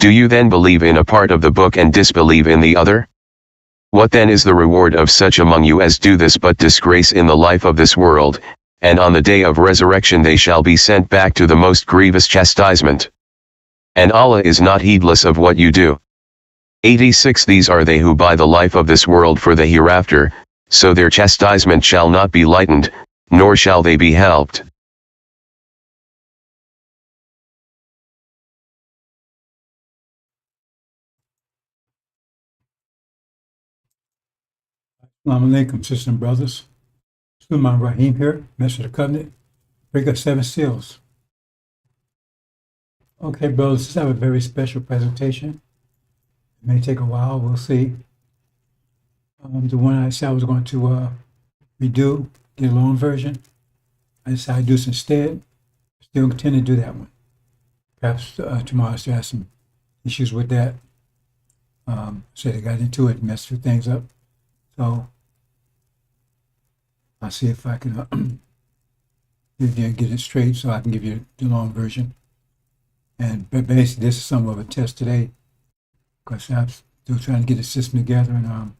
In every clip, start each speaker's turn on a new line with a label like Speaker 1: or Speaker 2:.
Speaker 1: Do you then believe in a part of the book and disbelieve in the other? What then is the reward of such among you as do this but disgrace in the life of this world, and on the day of resurrection they shall be sent back to the most grievous chastisement? And Allah is not heedless of what you do. 86 These are they who buy the life of this world for the hereafter, so their chastisement shall not be lightened, nor shall they be helped.
Speaker 2: Assalamu alaikum, sisters and brothers. Sulaiman Rahim here, Master of the Covenant. Break up 7 seals. Okay, brothers, let's have a very special presentation. It may take a while, we'll see. The one I said I was going to redo, get a long version. I decided to do this instead. Still intend to do that one. Perhaps tomorrow I still have some issues with that. So they got into it and messed a few things up. So I'll see if I can get it straight so I can give you the long version. But basically, this is somewhat of a test today because I'm still trying to get the system together and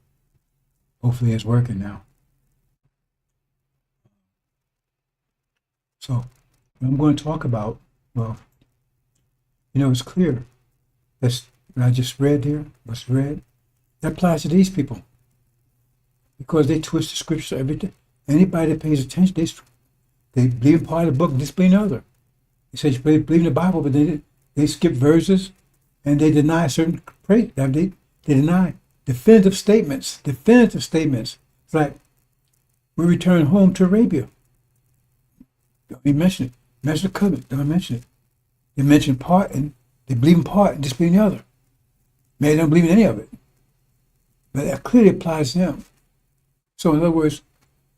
Speaker 2: hopefully it's working now. So what I'm going to talk about, well, it's clear. That's what I just read here, what's read, that applies to these people because they twist the scripture every day. Anybody that pays attention, they believe in part of the book and disbelieve in the other. They say you believe in the Bible, but they skip verses and they deny certain praise. They deny definitive statements. It's like we return home to Arabia. Don't even mention it. Mention the covenant. Don't mention it. They mention part and they believe in part and disbelieve in the other. Maybe they don't believe in any of it. But that clearly applies to them. So in other words,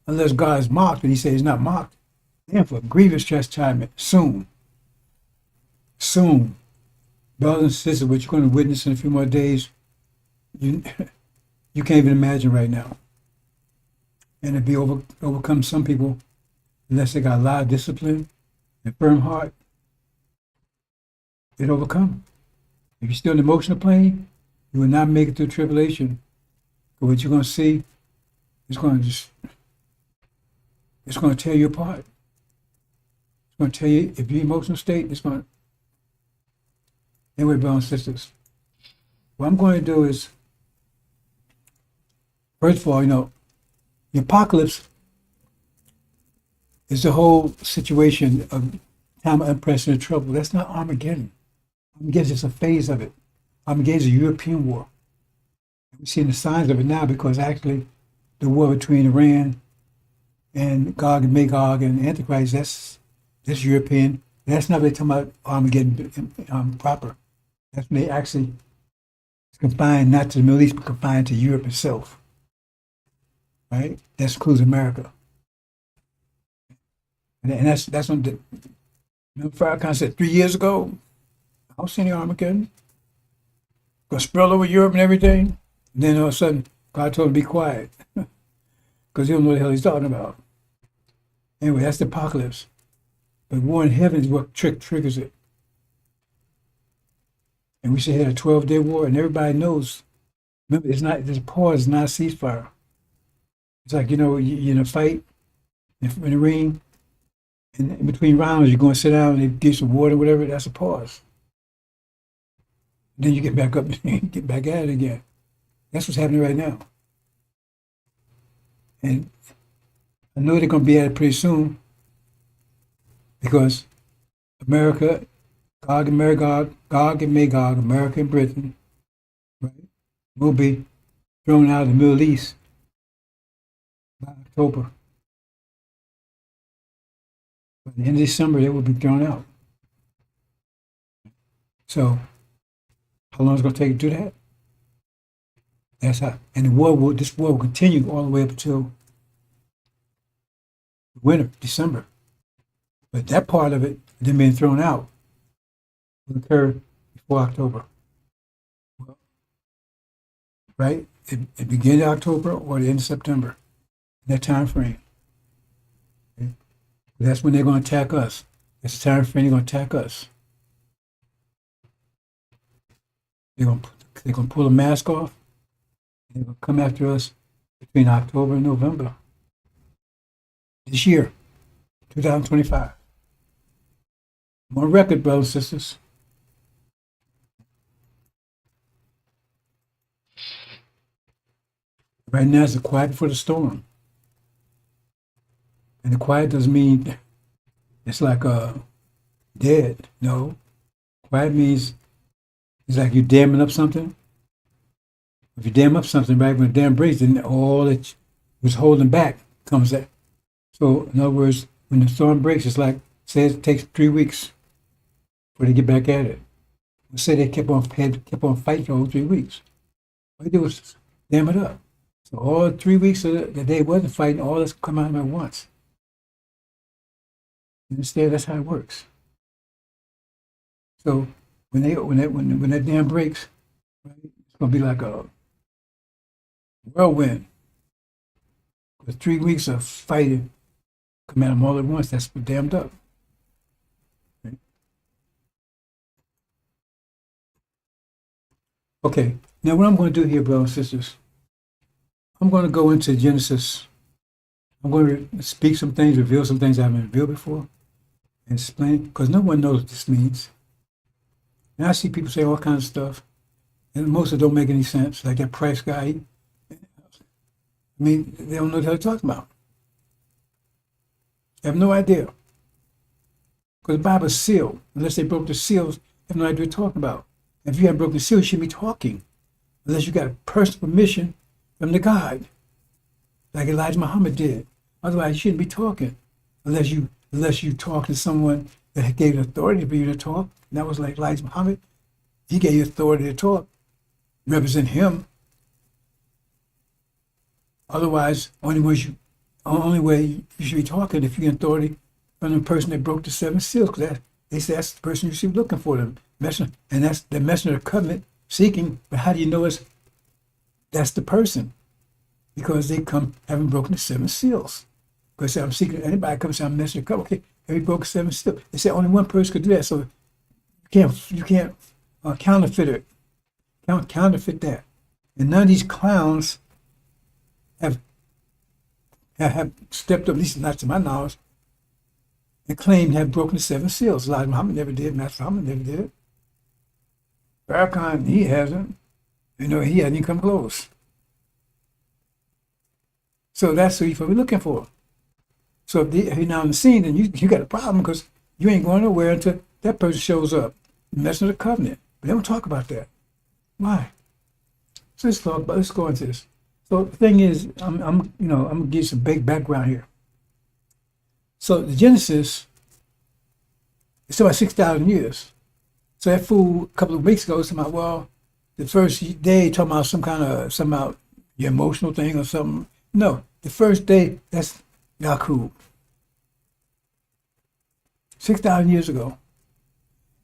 Speaker 2: unless God is mocked, and he says he's not mocked, then for grievous chastisement, soon. Brothers and sisters, what you're going to witness in a few more days, you can't even imagine right now. And it'd be overcome some people, unless they got a lot of discipline and firm heart, they'd overcome. If you're still in the emotional plane, you will not make it through tribulation. But what you're going to see is it's going to tear you apart. It's going to tell you, if your emotional state, it's going to. Anyway, brothers and sisters, what I'm going to do is, first of all, the apocalypse is the whole situation of time of unprecedented trouble. That's not Armageddon. Armageddon is just a phase of it. Armageddon is a European war. We're seeing the signs of it now because actually the war between Iran and Gog and Magog and Antichrist, that's European. That's not what they're talking about Armageddon proper. That's when they actually confined not to the Middle East, but confined to Europe itself. Right? That includes America. And that's on the, Farrakhan said 3 years ago, I don't see any Armageddon. Gonna spill over Europe and everything. And then all of a sudden, God told him to be quiet. Because he don't know what the hell he's talking about. Anyway, that's the apocalypse. But war in heaven is what triggers it. And we should have a 12-day war, and everybody knows. Remember, there's a pause, it's not a ceasefire. It's like, you're in a fight, in the ring, and in between rounds, you're going to sit down and they give some water, whatever, that's a pause. Then you get back up and get back at it again. That's what's happening right now. And I know they're going to be at it pretty soon because America, Gog and Magog, America and Britain, right, will be thrown out of the Middle East by October. By the end of December, they will be thrown out. So, how long is it going to take to do that? That's how. And this war will continue all the way up until winter, December. But that part of it, them being thrown out, will occur before October. Right? It begins in October or the end of September, in that time frame. Okay? That's when they're going to attack us. That's the time frame they're going to attack us. They're gonna pull the mask off. They're gonna come after us between October and November this year, 2025. I'm on record, brothers and sisters. Right now, it's the quiet before the storm. And the quiet doesn't mean it's like dead. No. Quiet means it's like you're damming up something. If you dam up something, right, when the dam breaks, then all that was holding back comes out. So, in other words, when the storm breaks, it's like, say it takes 3 weeks before they get back at it. Let's say they kept on fighting for all 3 weeks. All they did was dam it up. So all 3 weeks that they wasn't fighting, all this come out of them at once. You understand? That's how it works. So when that dam breaks, right, it's gonna be like a whirlwind. With 3 weeks of fighting come at them all at once. That's what dammed up. Right? Okay. Now what I'm going to do here, brothers and sisters, I'm going to go into Genesis. I'm going to speak some things, reveal some things I haven't revealed before, and explain, because no one knows what this means. And I see people say all kinds of stuff, and most of it don't make any sense, like that Price guy. I mean, they don't know what they're talking about. They have no idea. Because the Bible is sealed. Unless they broke the seals, they have no idea what they're talking about. And if you haven't broken the seal, you shouldn't be talking. Unless you got a personal permission from the God, like Elijah Muhammad did. Otherwise, you shouldn't be talking. Unless you talk to someone that gave authority for you to talk. And that was like Elijah Muhammad. He gave you authority to talk. Represent him. Otherwise, only way you should be talking if you get authority from the person that broke the 7 seals, because they say that's the person you should be looking for, the messenger, and that's the messenger of the covenant seeking. But how do you know that's the person? Because they come having broken the 7 seals. Because I'm seeking, anybody comes and I'm messenger of the covenant. Okay, have you broken 7 seals? They say only one person could do that, so you can't counterfeit it. Counterfeit that. And none of these clowns have stepped up, at least not to my knowledge, and claimed to have broken the 7 seals. Elijah Muhammad never did. Master Muhammad never did it. Farrakhan, he hasn't. He hasn't even come close. So that's who you're probably looking for. So if you're now on the scene, then you got a problem, because you ain't going nowhere until that person shows up. Messing with the covenant. But they don't talk about that. Why? So let's go into this. So the thing is, I'm gonna give you some big background here. So the Genesis is about 6,000 years. So that fool a couple of weeks ago was talking about, well, the first day talking about something about your emotional thing or something. No, the first day, that's Yaqub. 6,000 years ago.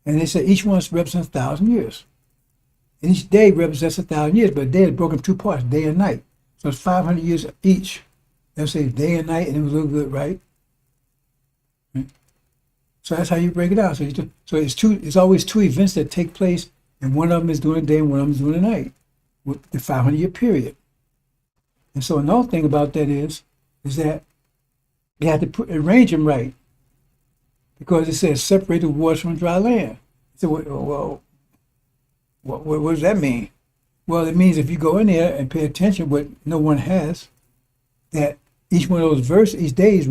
Speaker 2: And they said each one represents 1,000 years. And each day represents 1,000 years, but a day is broken in 2 parts, day and night. So it's 500 years each. They'll say day and night, and it was a little good, right? So that's how you break it out. So it's always 2 events that take place, and one of them is during the day and one of them is during the night, with the 500-year period. And so another thing about that is that you have to arrange them right, because it says separate the waters from dry land. So well, what does that mean? Well, it means if you go in there and pay attention, what no one has, that each one of those verses, each day is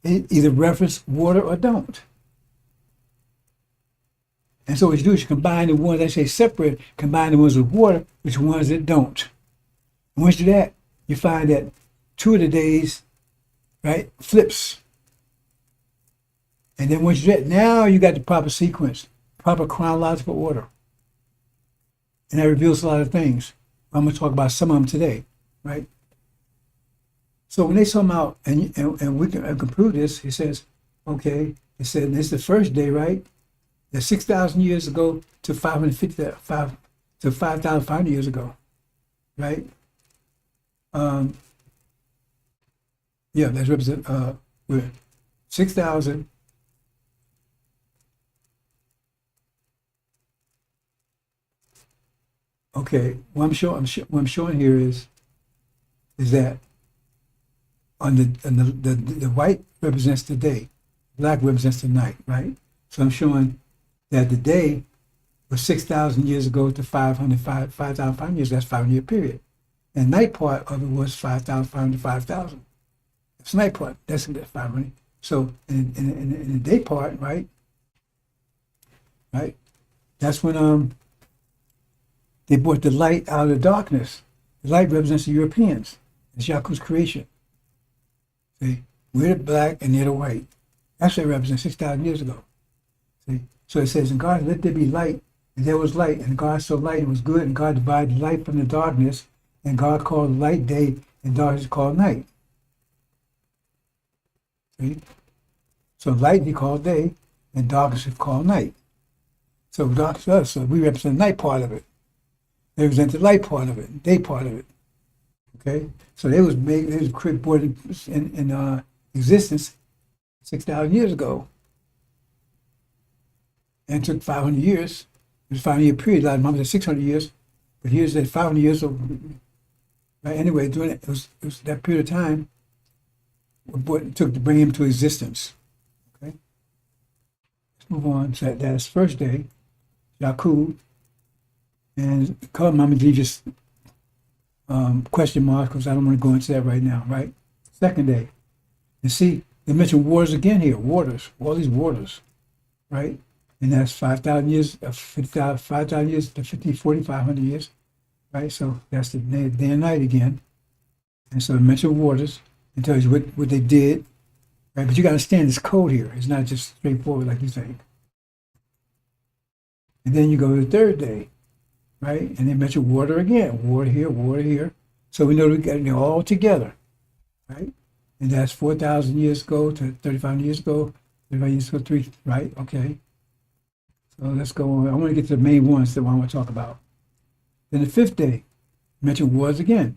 Speaker 2: either reference water or don't. And so what you do is you combine the ones that say separate, combine the ones with water with the ones that don't. And once you do that, you find that 2 of the days, right, flips. And then once you do that, now you got the proper sequence, proper chronological order. And that reveals a lot of things. I'm going to talk about some of them today, right? So when they come out, and we can prove this, he says, okay, it said this is the first day, right? That's 6,000 years ago to 5,500 years ago, right? Yeah, that's represent 6,000. Okay, what I'm showing here is that on the white represents the day, black represents the night, right? So I'm showing that the day was 6,000 years ago to 5,500 years. That's 500-year period. And night part of it was 5,500 to 5,000. That's night part. That's 500. So in the day part, right? Right. That's when they brought the light out of the darkness. The light represents the Europeans. It's Yaku's creation. See, we're the black and they're the white. That's what it represents 6,000 years ago. See, so it says, "And God, let there be light, and there was light, and God saw light, and it was good, and God divided light from the darkness, and God called light day, and darkness called night." See, so light he called day, and darkness he called night. So darkness us, so we represent the night part of it. They represent the light part of it, day part of it. Okay, so they was brought in existence 6,000 years ago, and it took 500 years. It was a 500-year period. A lot of them said 600 years, but here's that 500 years. So, right, anyway, during it was that period of time what it took to bring him to existence. Okay, let's move on. So that's first day, Yakub, and color mama leave just question marks because I don't want to go into that right now. Right, second day, and see they mention waters again here. Waters, all these waters, right? And that's 5,000 years, 5,000 years to 4,500 years, right? So that's the day and night again. And so it mentions waters and tells you what they did, right? But you got to understand this code here. It's not just straightforward like you think. And then you go to the third day, right? And they mention water again, water here, water here. So we know we got it all together, right? And that's 4,000 years ago to 3,500 years ago, 35 years ago, right? Okay. So let's go on. I want to get to the main ones that I want to talk about. Then the fifth day, mention waters again,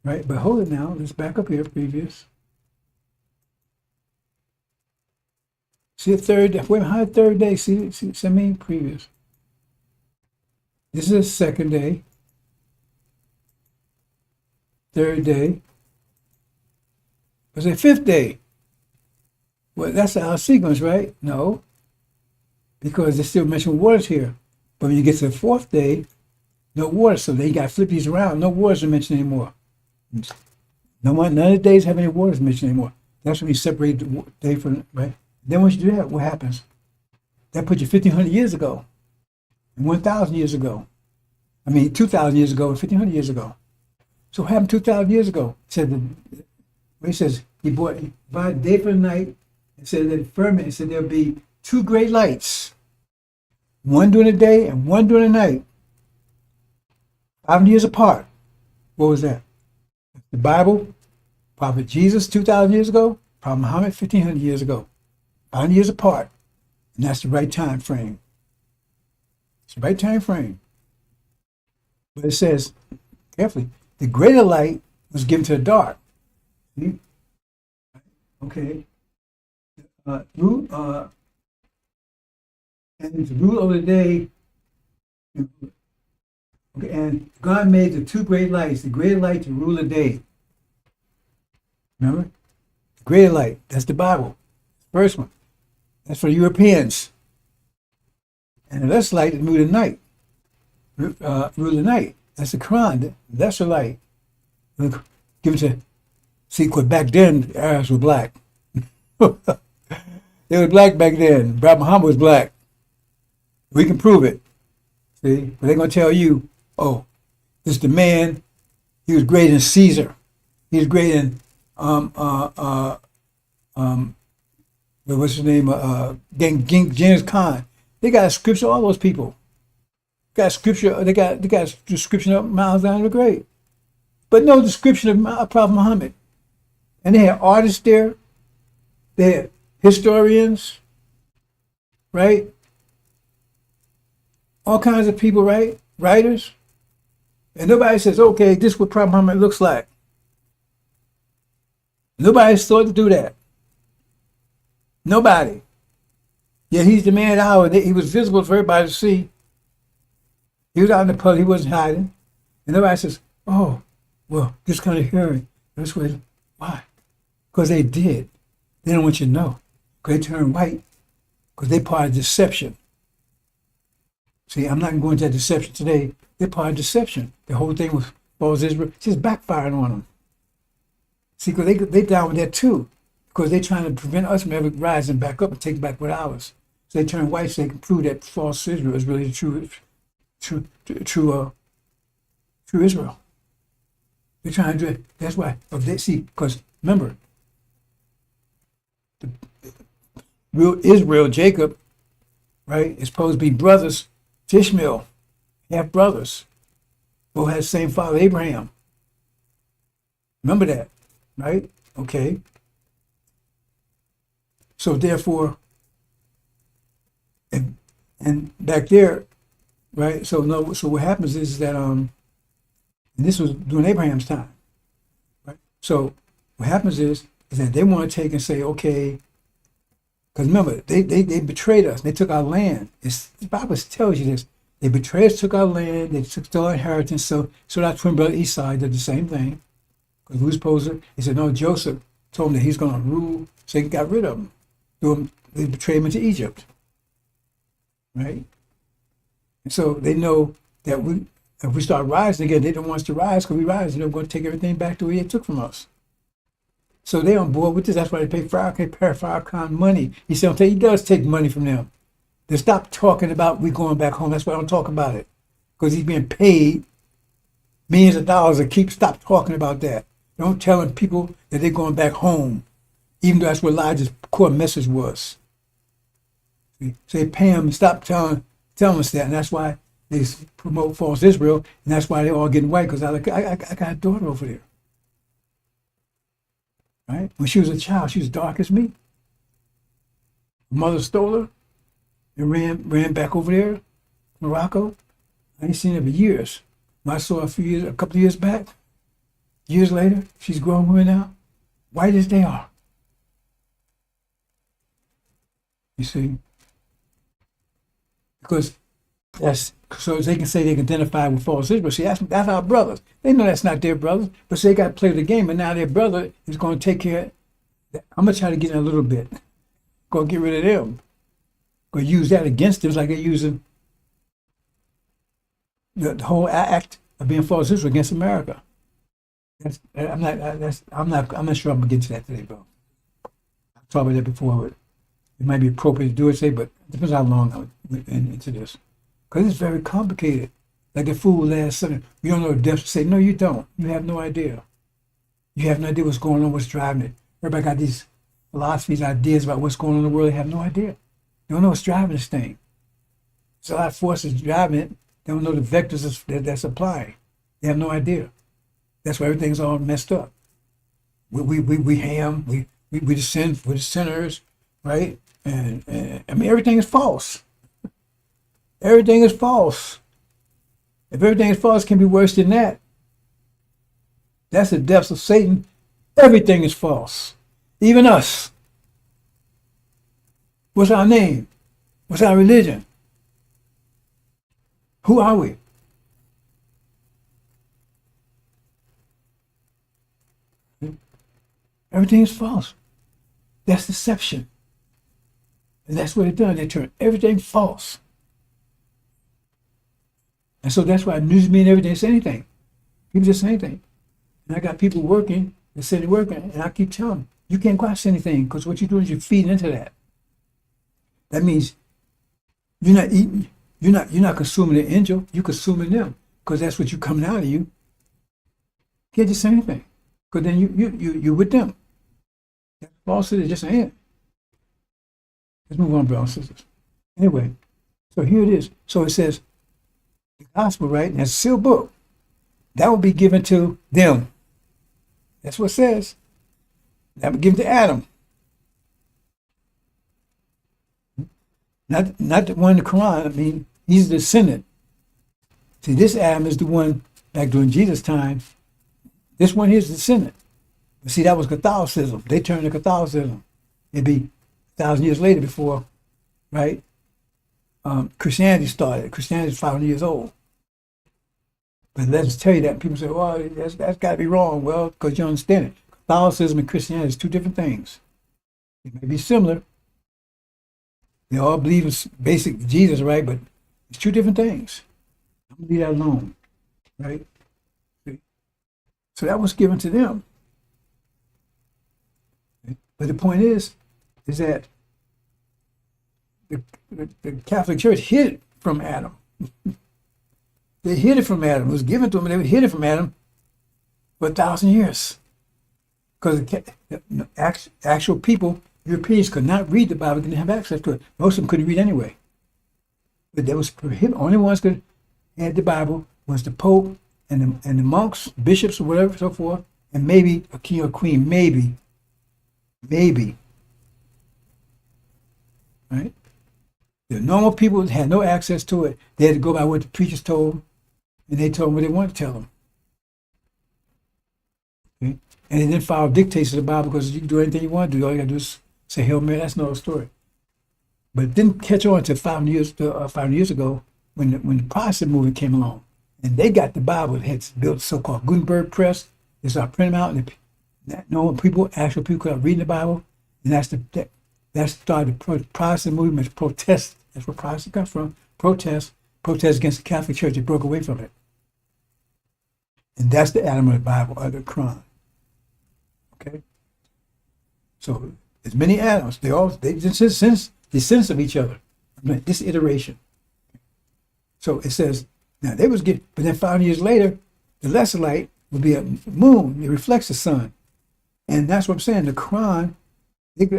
Speaker 2: right? But hold it now. Let's back up here, previous. See the third day. Wait, how the third day? See, I mean previous. This is the second day. Third day. Was it fifth day? Well, that's our sequence, right? No. Because they still mention waters here. But when you get to the fourth day, no water. So they got to flip these around. No waters are mentioned anymore. None of the days have any waters mentioned anymore. That's when you separate the day from, right? Then once you do that, what happens? That puts you 1,500 years ago and 1,000 years ago. 2,000 years ago and 1,500 years ago. So what happened 2,000 years ago? It said where he says he divided day from night and said that firmament. It said there'll be two great lights, one during the day and one during the night, 500 years apart. What was that? The Bible, Prophet Jesus 2,000 years ago, Prophet Muhammad 1,500 years ago, 500 years apart, and that's the right time frame. It's the right time frame. But it says, carefully, the greater light was given to the dark. See? Okay. And the rule of the day, okay, and God made the two great lights, the greater light to rule the day. Remember? The greater light, that's the Bible. First one. That's for the Europeans. And the less light is rule the night. Rule the night. That's the Quran, the lesser light. Give it to, see, because back then, the Arabs were black. They were black back then. Prophet Muhammad was black. We can prove it. See? But they're going to tell you, oh, this is the man, he was greater than Caesar. He was greater than, what's his name? Genghis Khan. They got a scripture, all those people. Got scripture, they got description of miles down the grave. But no description of Prophet Muhammad. And they had artists there. They had historians, right? All kinds of people, right? Writers. And nobody says, okay, this is what Prophet Muhammad looks like. Nobody's thought to do that. Nobody. Yet he's the man of the hour. He was visible for everybody to see. He was out in the public. He wasn't hiding. And everybody says, "Oh, well, just kind of hearing." That's what. Why? Because they did. They don't want you to know. Because they turned white. Because they part of deception. See, I'm not going into that deception today. They're part of deception. The whole thing was false Israel. It's just backfiring on them. See, because they down with that too. Because they're trying to prevent us from ever rising back up and taking back what ours. So they turn white so they can prove that false Israel is really true Israel. They're trying to do it. That's why. But they see, because remember, the real Israel, Jacob, right, is supposed to be brothers to Ishmael, half brothers. Both had the same father, Abraham. Remember that, right? Okay. So therefore, and back there, right? So no. So what happens is that and this was during Abraham's time, right? So what happens is that they want to take and say, okay, because remember they betrayed us. They took our land. The Bible tells you this. They betrayed us, took our land. They took our inheritance. So our twin brother Esau did the same thing. Because we were supposed to. He said no. Joseph told him that he's going to rule, so he got rid of him. They betrayed him into Egypt, right? And so they know that if we start rising again, they don't want us to rise because we rise, and they're going to take everything back the way they took from us. So they're on board with this. That's why they pay Farrakhan money. He said, he does take money from them. They stop talking about we going back home. That's why I don't talk about it. Because he's being paid millions of dollars to stop talking about that. Don't tell people that they're going back home, even though that's what Elijah's core message was. See? So they pay him and stop telling us that, and that's why they promote false Israel, and that's why they're all getting white, because I got a daughter over there. Right? When she was a child, she was dark as me. Her mother stole her and ran back over there, Morocco. I ain't seen her for years. When I saw her a couple of years back, years later, she's a grown woman now, white as they are. You see? Because so they can say they can identify with false Israel. See, that's our brothers. They know that's not their brothers, but so they got to play the game, and now their brother is going to take care of that. I'm going to try to get in a little bit. Go get rid of them. Go use that against them, like they're using the whole act of being false Israel against America. I'm not sure I'm going to get to that today, bro. I've talked about that before, but it might be appropriate to do it today, but it depends how long I'm into this. Because it's very complicated. Like the fool last Sunday, you don't know the depths. Say, no, you don't. You have no idea. You have no idea what's going on, what's driving it. Everybody got these philosophies, ideas about what's going on in the world. They have no idea. They don't know what's driving this thing. There's a lot of forces driving it. They don't know the vectors that's applying. They have no idea. That's why everything's all messed up. We the sinners, right? And I mean, everything is false. Everything is false. If everything is false, it can be worse than that. That's the depths of Satan. Everything is false. Even us. What's our name? What's our religion? Who are we? Everything is false. That's deception. And that's what they've done. They turn everything false. And so that's why news media and everything say anything. People just say anything. And I got people working, they say they're working, and I keep telling them, you can't go out and say anything, because what you're doing is you're feeding into that. That means you're not eating, you're not consuming the angel, you're consuming them, because that's what you're coming out of you. You can't just say anything, because then you're with them. That's falsehood is just saying it. Let's move on, brothers and sisters. Anyway, so here it is. So it says, the gospel, right? And it's a sealed book. That will be given to them. That's what it says. That will be given to Adam. Not the one in the Quran. I mean, he's the descendant. See, this Adam is the one back during Jesus' time. This one here is the descendant. But see, that was Catholicism. They turned to Catholicism. It'd be 1,000 years later before, right? Christianity started. Christianity is 500 years old. But let's tell you that. People say, well, that's got to be wrong. Well, because you understand it. Catholicism and Christianity is two different things. They may be similar. They all believe in basic Jesus, right? But it's two different things. I'm going to leave that alone, right? So that was given to them. But the point is that the Catholic Church hid it from Adam. They hid it from Adam. It was given to them, and they would hid it from Adam for 1,000 years. Because the actual people, Europeans, could not read the Bible, didn't have access to it. Most of them couldn't read anyway. But there was prohibited. Only ones that had the Bible was the Pope and the monks, bishops, or whatever, so forth, and maybe a king or queen, maybe. Right? The normal people had no access to it. They had to go by what the preachers told them, and they told them what they wanted to tell them. Okay? And they didn't follow dictates of the Bible because you can do anything you want to do. All you got to do is say Hail Mary. That's another story. But it didn't catch on until 500 years ago when the Protestant movement came along. And they got the Bible. They had built the so-called Gutenberg press. They started printing them out, and actual people could read the Bible. And that started the Protestant movement, protest. That's where Protestant comes from. Protest against the Catholic Church. They broke away from it. And that's the Adam of the Bible, or the Quran. Okay? So there's many Adams. They descendants of each other. This iteration. So it says, now they was getting, but then 500 years later, the lesser light would be a moon. It reflects the sun. And that's what I'm saying. The Quran,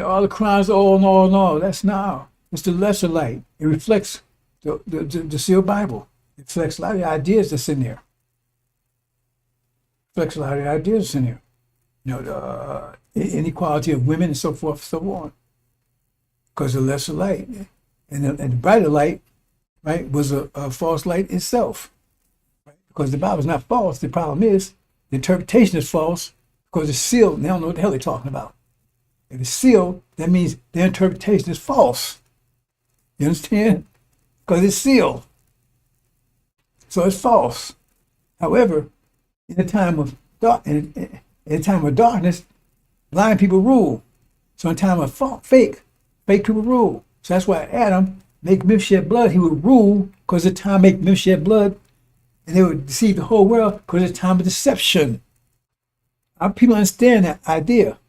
Speaker 2: all the Qurans, no. That's not. It's the lesser light. It reflects the sealed Bible. It reflects a lot of the ideas that's in there. Reflects a lot of the ideas that's in there. You know, the inequality of women and so forth, so on. Because the lesser light and the brighter light, right, was a false light itself. Right? Because the Bible is not false. The problem is the interpretation is false because it's sealed. They don't know what the hell they're talking about. If it's sealed, that means their interpretation is false. You understand? Because it's sealed. So it's false. However, in a time of darkness, blind people rule. So in time of fake people rule. So that's why Adam make men shed blood. He would rule because the time make men shed blood, and they would deceive the whole world because it's time of deception. Our people understand that idea.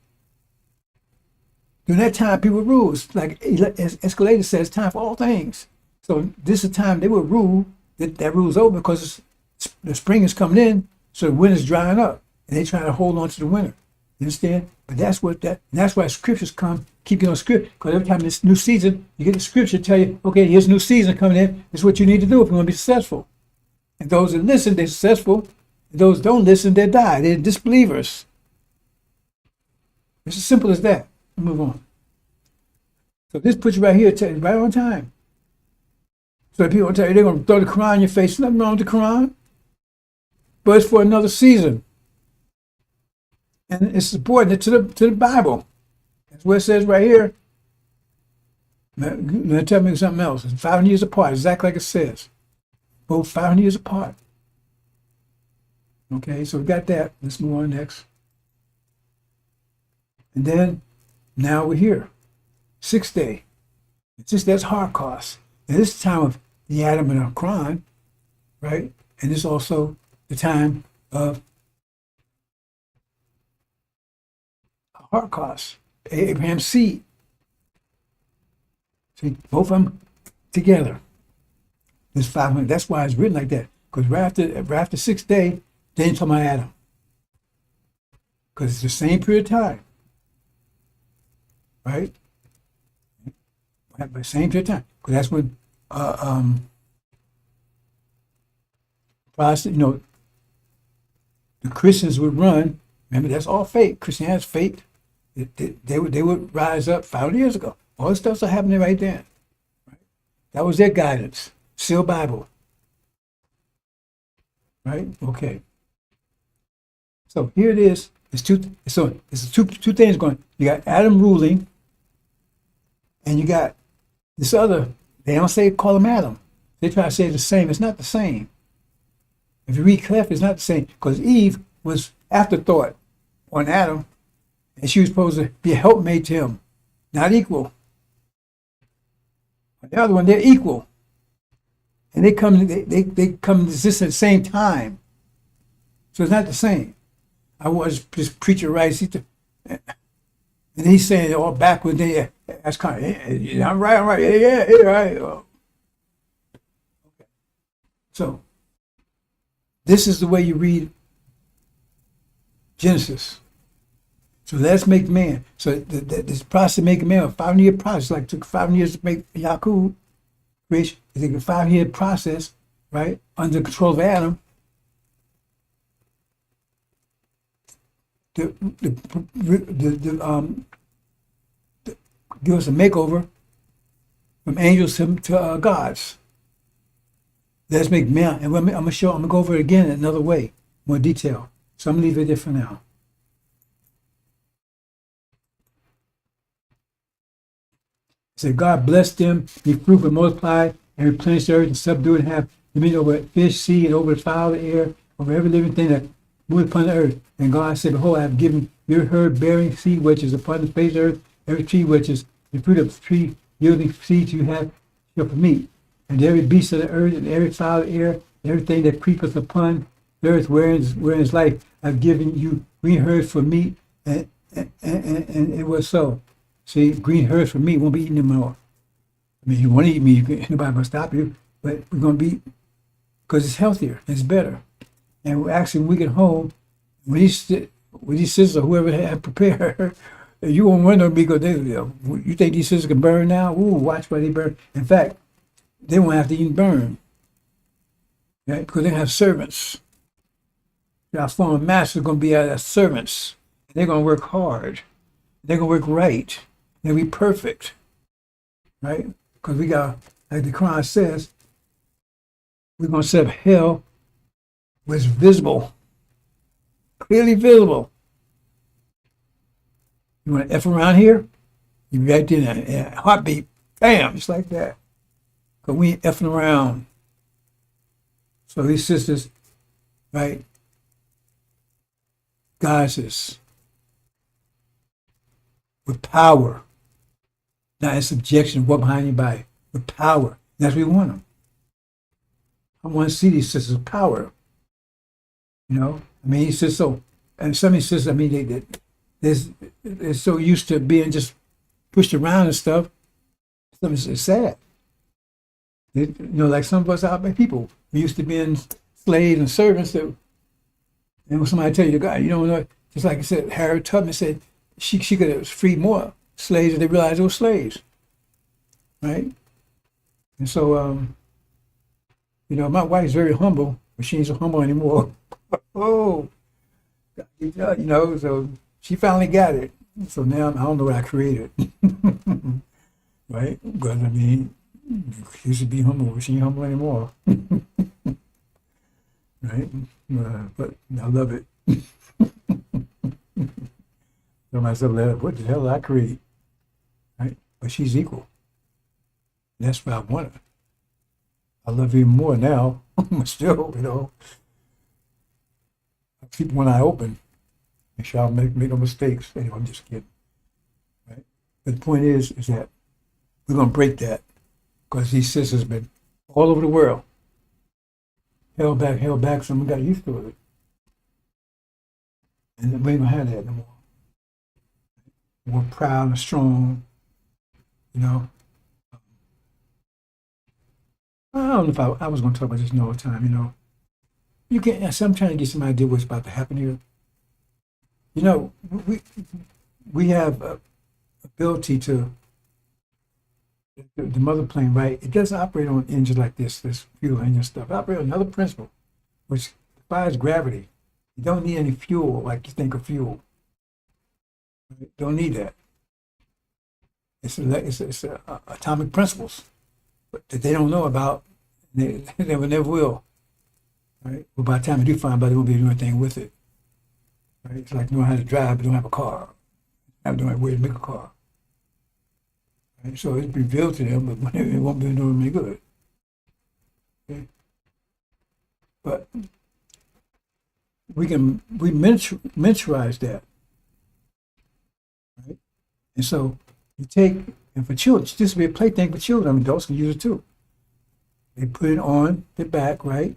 Speaker 2: During that time, people rule. It's like Escalator says, time for all things. So this is the time they will rule. That rule's over because the spring is coming in, so the winter's drying up, and they try to hold on to the winter. You understand? But that's why scriptures keep getting on scripture, because every time this new season, you get the scripture tell you, okay, here's a new season coming in. This is what you need to do if you want to be successful. And those that listen, they're successful. And those that don't listen, they die. They're disbelievers. It's as simple as that. Move on. So this puts you right here, right on time. So people tell you they're going to throw the Quran in your face. Nothing wrong with the Quran, but it's for another season, and it's subordinate to the Bible. That's what it says right here. Now tell me something else. It's 500 years apart, exactly like it says. Both 500 years apart. Okay, so we got that. Let's move on next. And then now we're here. 6th day. That's Holocaust. And this is the time of the Adam and the Quran, right? And this is also the time of Holocaust, Abraham's seed. See, both of them together. This 500. That's why it's written like that. Because right after 6th day, they ain't talking about Adam. Because it's the same period of time. Right? At the same period of time. Because that's when Protestant, the Christians would run. Remember, that's all fake. Christianity's fake. They would rise up 500 years ago. All this stuff's happening right then. Right? That was their guidance. Sealed Bible. Right? Okay. So here it is. It's two things going. You got Adam ruling, and you got this other. They don't call him Adam. They try to say it's the same. It's not the same. If you read carefully, it's not the same, because Eve was afterthought on Adam, and she was supposed to be a helpmate to him, not equal. The other one, they're equal, and they come to exist at the same time, so it's not the same. I was this preacher writes, and he's saying it all backwards. That's kind of, I'm right, yeah, right. So this is the way you read Genesis. So let's make man. So this process of making man, a 5-year process, like it took 5 years to make Yaakov rich. It took a 5-year process, right, under the control of Adam. To give us a makeover from angels to gods. Let's make man, and I'm gonna go over it again in another way, more detail. So I'm gonna leave it there for now. It said God blessed them, be fruitful and multiply, and replenish the earth and subdue it, and have dominion over fish, sea, and over the fowl of the air, over every living thing that moves upon the earth. And God said, behold, I have given your herd bearing seed which is upon the face of the earth, every tree which is the fruit of the tree yielding seeds you have shall for meat. And every beast of the earth, and every fowl of the air, and everything that creepeth upon the earth wherein is life, I've given you green herds for meat, and it was so. See, green herds for meat won't be eating them more. I mean, you want to eat meat, nobody will stop you, but we're going to be, because it's healthier, it's better. And actually, when we get home, when these sisters or whoever had prepared, you won't wonder because you think these sisters can burn now? Ooh, watch why they burn. In fact, they won't have to even burn, right? Because they have servants. Our former master is going to be our servants. They're going to work hard. They're going to work right. They'll be perfect, right? Because we got, like the Quran says, we're going to set up hell where it's visible, clearly visible. You want to F around here? You be right there, and heartbeat, bam, just like that. Because we ain't effing around. So these sisters, right, goddesses with power, not in subjection, what behind your body, with power. That's what we want them. I want to see these sisters with power. You know, I mean, he says so, and some of these sisters, I mean, they're so used to being just pushed around and stuff. It's sad. You know, like some of us out by people, we used to being slaves and servants. That, and when somebody tell you, God, you know, just like I said, Harriet Tubman said, she could have freed more slaves if they realized they were slaves, right? And so, you know, my wife's very humble, but she ain't so humble anymore. Oh, you know, so she finally got it. So now I don't know what I created, right? But I mean, she used to be humble, but she ain't humble anymore, right? But I love it. So myself, what the hell did I create? Right? But she's equal. And that's what I want her. I love her even more now. Still, you know. I keep one eye open. Make sure I make no mistakes. Anyway, I'm just kidding. Right? But the point is that we're gonna break that because these sisters have been all over the world. Held back, someone got used to it. And we ain't gonna have that no more. More proud and strong, you know. I don't know if I was going to talk about this another time, you know. You can't, so I'm trying to get some idea what's about to happen here. You know, we have ability to, the mother plane, right? It doesn't operate on engines like this fuel engine stuff. It operates on another principle, which defies gravity. You don't need any fuel like you think of fuel. Don't need that. It's atomic principles, but that they don't know about. They never will. Right? But by the time they do find out, they won't be doing anything with it. Right? It's like knowing how to drive, but don't have a car. Have the right way to make a car. Right? So it's revealed to them, but it won't be doing any good. Okay? But we miniaturize that, right? And so you take, and for children, this would be a plaything for children. I mean, adults can use it too. They put it on the back, right?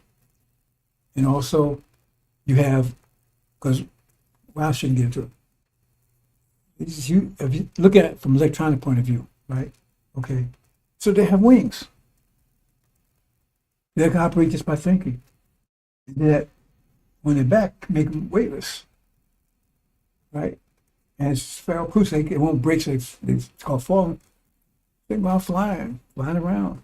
Speaker 2: And also you have, because, well, I shouldn't get into it. If you look at it from an electronic point of view, right? Okay. So they have wings. They can operate just by thinking. And that when they're back, make them weightless, right? And it's feral proof, so it won't break, so it's called falling. They go out flying around.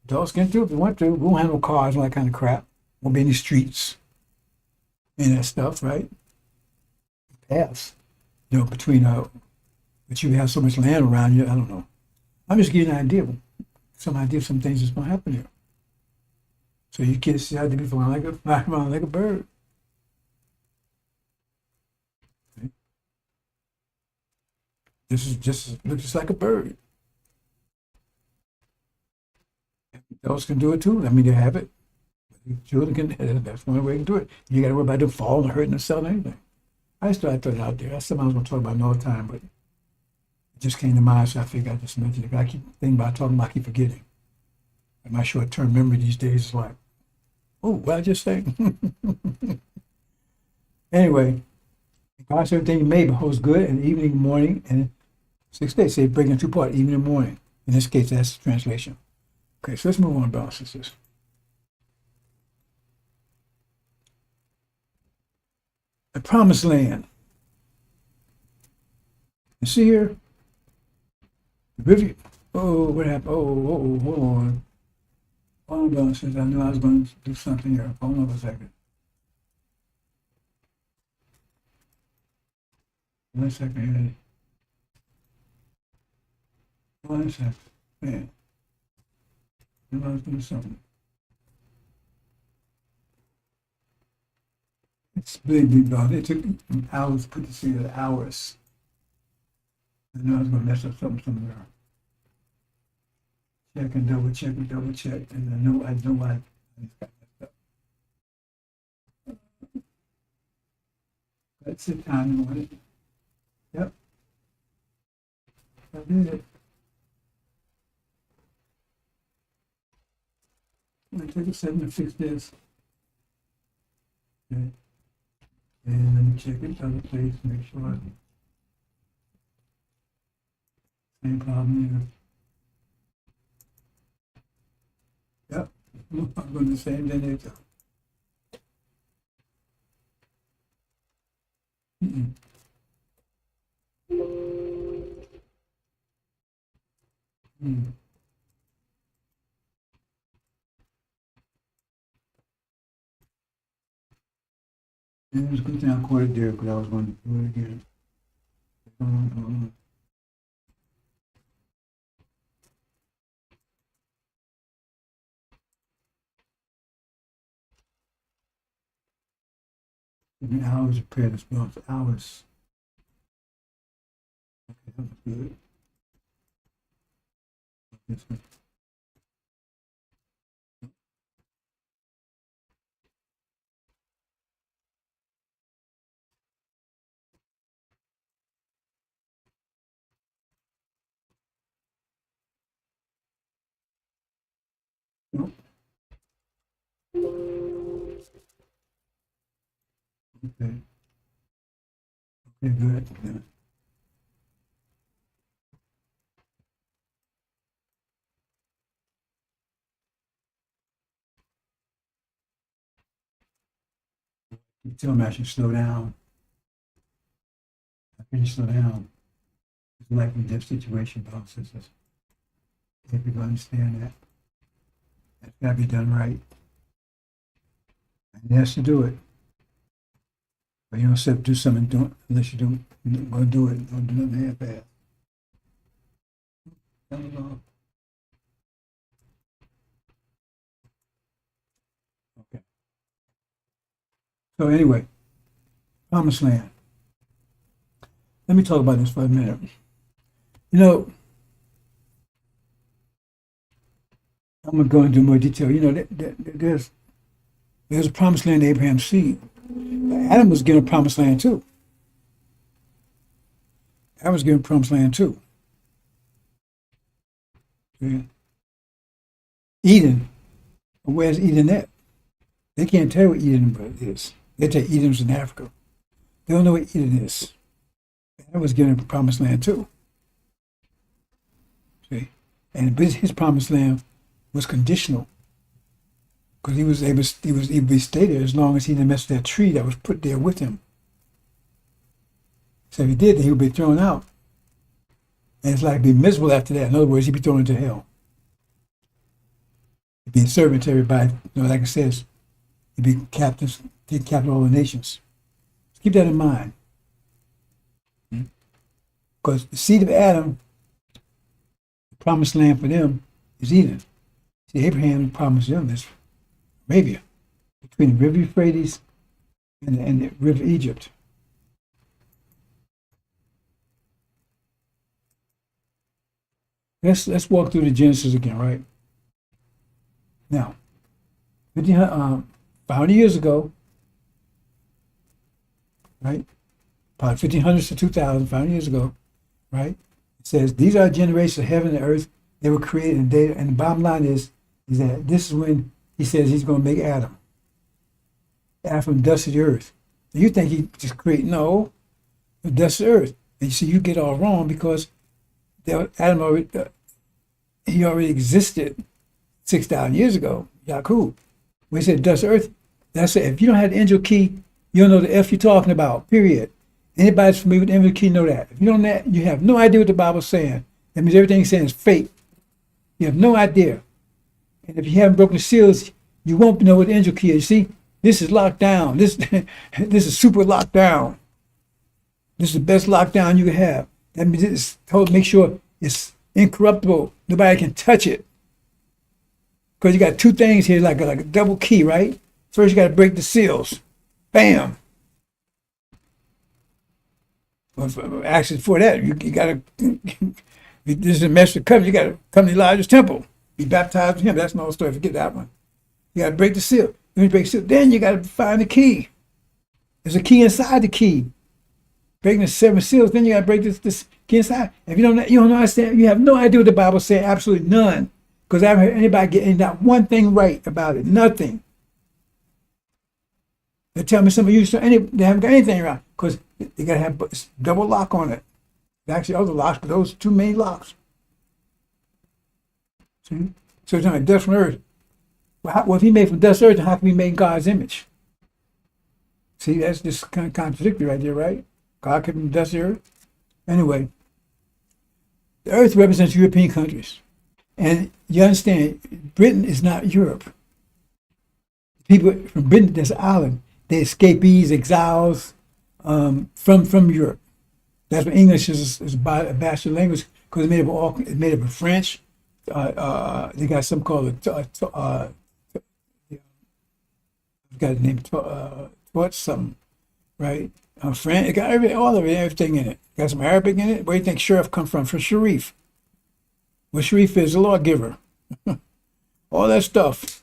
Speaker 2: Adults can do it if they want to. We won't have no cars and all that kind of crap. Won't be any streets and that stuff, right? Paths, between but you have so much land around you. I don't know. I'm just giving you an idea, of some things that's gonna happen here. So you kids see how to be flying around like a bird. Okay? This is looks just like a bird. Adults can do it too. I mean, they have it. Children can. That's one way to do it. You got to worry about them falling, or hurting themselves, or anything. I throw it out there. That's something I was going to talk about all the time, but it just came to mind, so I figured I'd just mention it. I keep thinking about talking about, I keep forgetting. And my short-term memory these days is like, oh, what I just say? Anyway, God's everything you made beholds good in the evening, morning, and 6 days. Say break in two parts, evening and morning. In this case, that's the translation. Okay, so let's move on, brothers and sisters. The promised land. You see here? The river. Oh, what happened? Oh, hold on. Hold on, since I knew I was going to do something here. Hold on a second. 1 second here. 1 second. Man. I knew I was doing something. It's really deep, dog. It took hours to put this together, hours. I knew I was going to mess up something somewhere. Check and double check, and I know I just got messed up. That's the timing on it. Yep. I did it. I'm going to take a second to fix this. Okay. And let me check it other place, make sure. Same problem here. Yep, I'm doing the same thing there. And it was a good thing I caught it there because I was going to do it again. And hours of prayer this month, hours. Okay, that was good. This one. Nope. Okay. Okay, good. Yeah. You tell me I should slow down. I can slow down. It's like in this situation, brothers and sisters. If you understand that, that's got to be done right. And he has to do it. But you don't sit do something don't, unless you don't go do it. Don't do nothing half-assed. Okay. So anyway, promised land. Let me talk about this for a minute. You know, I'm going to go into more detail. You know, there's There's a promised land to Abraham's seed. Adam was given a promised land too. Adam was given a promised land too. Yeah. Eden. Where's Eden at? They can't tell what Eden is. They tell Eden's in Africa. They don't know what Eden is. Adam was given a promised land too. See? And his promised land was conditional. Because he was able to stay there as long as he didn't mess with that tree that was put there with him. So if he did, he would be thrown out. And it's like be miserable after that. In other words, he'd be thrown into hell. He'd be a servant to everybody. You know, like it says, he'd be captains, take captain of all the nations. Keep that in mind. Because the seed of Adam, the promised land for them is Eden. See, Abraham promised them this Arabia, between the river Euphrates and the river Egypt. Let's walk through the Genesis again, right? Now, 500 years ago, right? About 1500s to 2000, 500 years ago, right? It says, these are generations of heaven and earth. They were created in day. And the bottom line is that this is when he says he's going to make Adam. Adam from dust of the earth. You think he just created, no, the dust of the earth. And you see, you get all wrong because Adam already, he already existed 6,000 years ago. Yakub. When he said dust of earth, that's it. If you don't have the angel key, you don't know the F you're talking about, period. Anybody that's familiar with the angel key know that. If you don't know that, you have no idea what the Bible's saying. That means everything he's saying is fake. You have no idea. And if you haven't broken the seals, you won't know what the angel key is. You see, this is locked down. This is super locked down. This is the best lockdown you can have. That means it's told to make sure it's incorruptible. Nobody can touch it. Because you got two things here, like a double key, right? First, you got to break the seals. Bam. Well, actually, for that, you got to, this is a mess of covenant. You got to come to Elijah's temple. Be baptized with him. That's another story. Forget that one. You got to break the seal. When you break the seal, then you got to find the key. There's a key inside the key. Breaking the 7 seals, then you got to break this key inside. If you don't understand, you have no idea what the Bible's saying. Absolutely none. Because I haven't heard anybody get not one thing right about it. Nothing. They tell me some of you, they haven't got anything right. Because they got to have double lock on it. Actually, other locks, but those 2 main locks. See? So it's like dust from earth. Well, if he made from dust earth, how can we make God's image? See, that's just kind of contradictory right there, right? God came from dust of earth. Anyway, the earth represents European countries. And you understand, Britain is not Europe. People from Britain, that's an island. They're escapees, exiles from Europe. That's what English is a bastard language because it's made up of French. They got something called got the name what something, right? French. It got everything in it. Got some Arabic in it. Where do you think sheriff come from? From Sharif. Well, Sharif is the lawgiver. All that stuff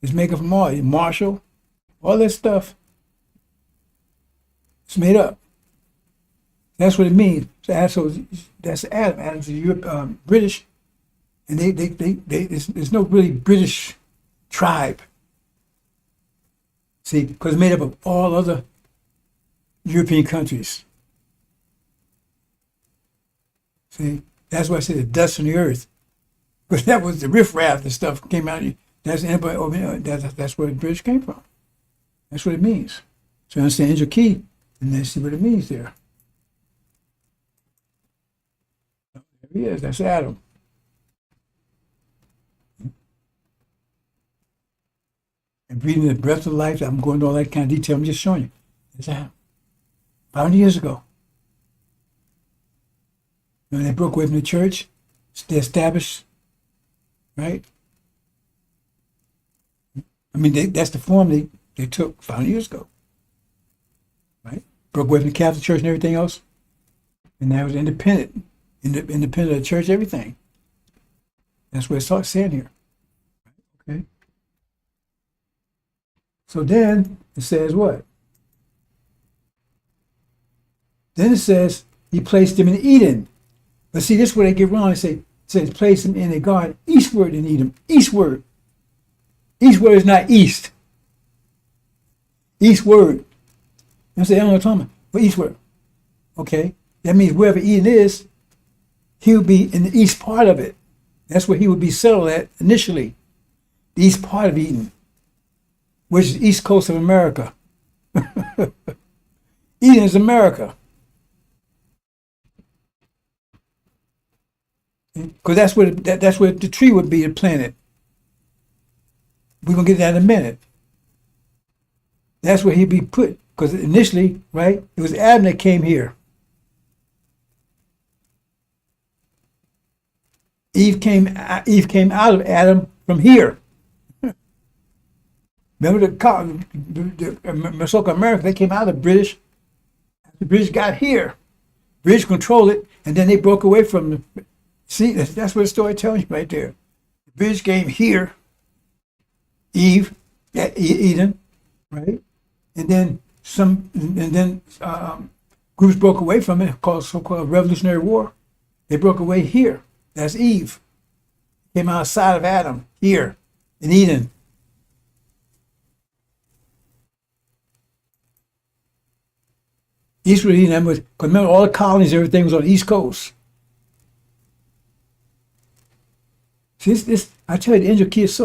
Speaker 2: is made up from all. Marshall, all that stuff. It's made up. That's what it means. So that's Adam. Adam's British, and there's no really British tribe. See, because it's made up of all other European countries. See, that's why I said the dust from the earth, because that was the riffraff and stuff came out. That's anybody over there. That's where the British came from. That's what it means. So you understand angel key, and then see what it means there. There he is. That's Adam. And breathing the breath of life. I'm going into all that kind of detail. I'm just showing you. That's Adam. 500 years ago. When they broke away from the church, they established, right? I mean, that's the form they took 500 years ago, right? Broke away from the Catholic Church and everything else, and now it's independent of the church, everything. That's what it's saying here, okay? So then it says what? Then it says he placed him in Eden. But see, this is where they get wrong. It says place him in a garden eastward in Eden. Eastward. Eastward is not east. Eastward. I say, I don't know what I'm talking about. But eastward. Okay. That means wherever Eden is, he would be in the east part of it. That's where he would be settled at initially. The east part of Eden, which is the east coast of America. Eden is America. Because that's where the tree would be planted. We're going to get that in a minute. That's where he'd be put. Because initially, right, it was Adam that came here. Eve came out of Adam from here. Remember the so-called America, they came out of the British. The British got here. British controlled it, and then they broke away from them. See, that's what the story tells you right there. The British came here, Eve, Eden, right? And then groups broke away from it, called so-called Revolutionary War. They broke away here. That's Eve. Came outside of Adam, here, in Eden. Eastward Eden, because remember all the colonies, everything was on the East Coast. See, this I tell you, the Angel Key is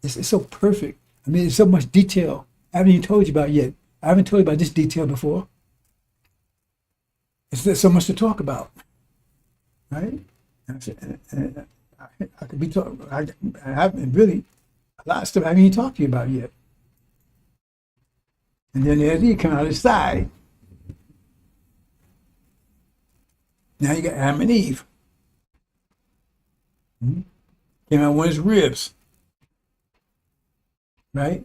Speaker 2: it's so perfect. I mean, there's so much detail I haven't even told you about yet. I haven't told you about this detail before. There's so much to talk about, right? I could be talking. I haven't really a lot of stuff I haven't even talked to you about yet. And then there's Eve coming out of the side. Now you got Adam and Eve. Came out one of his ribs. Right?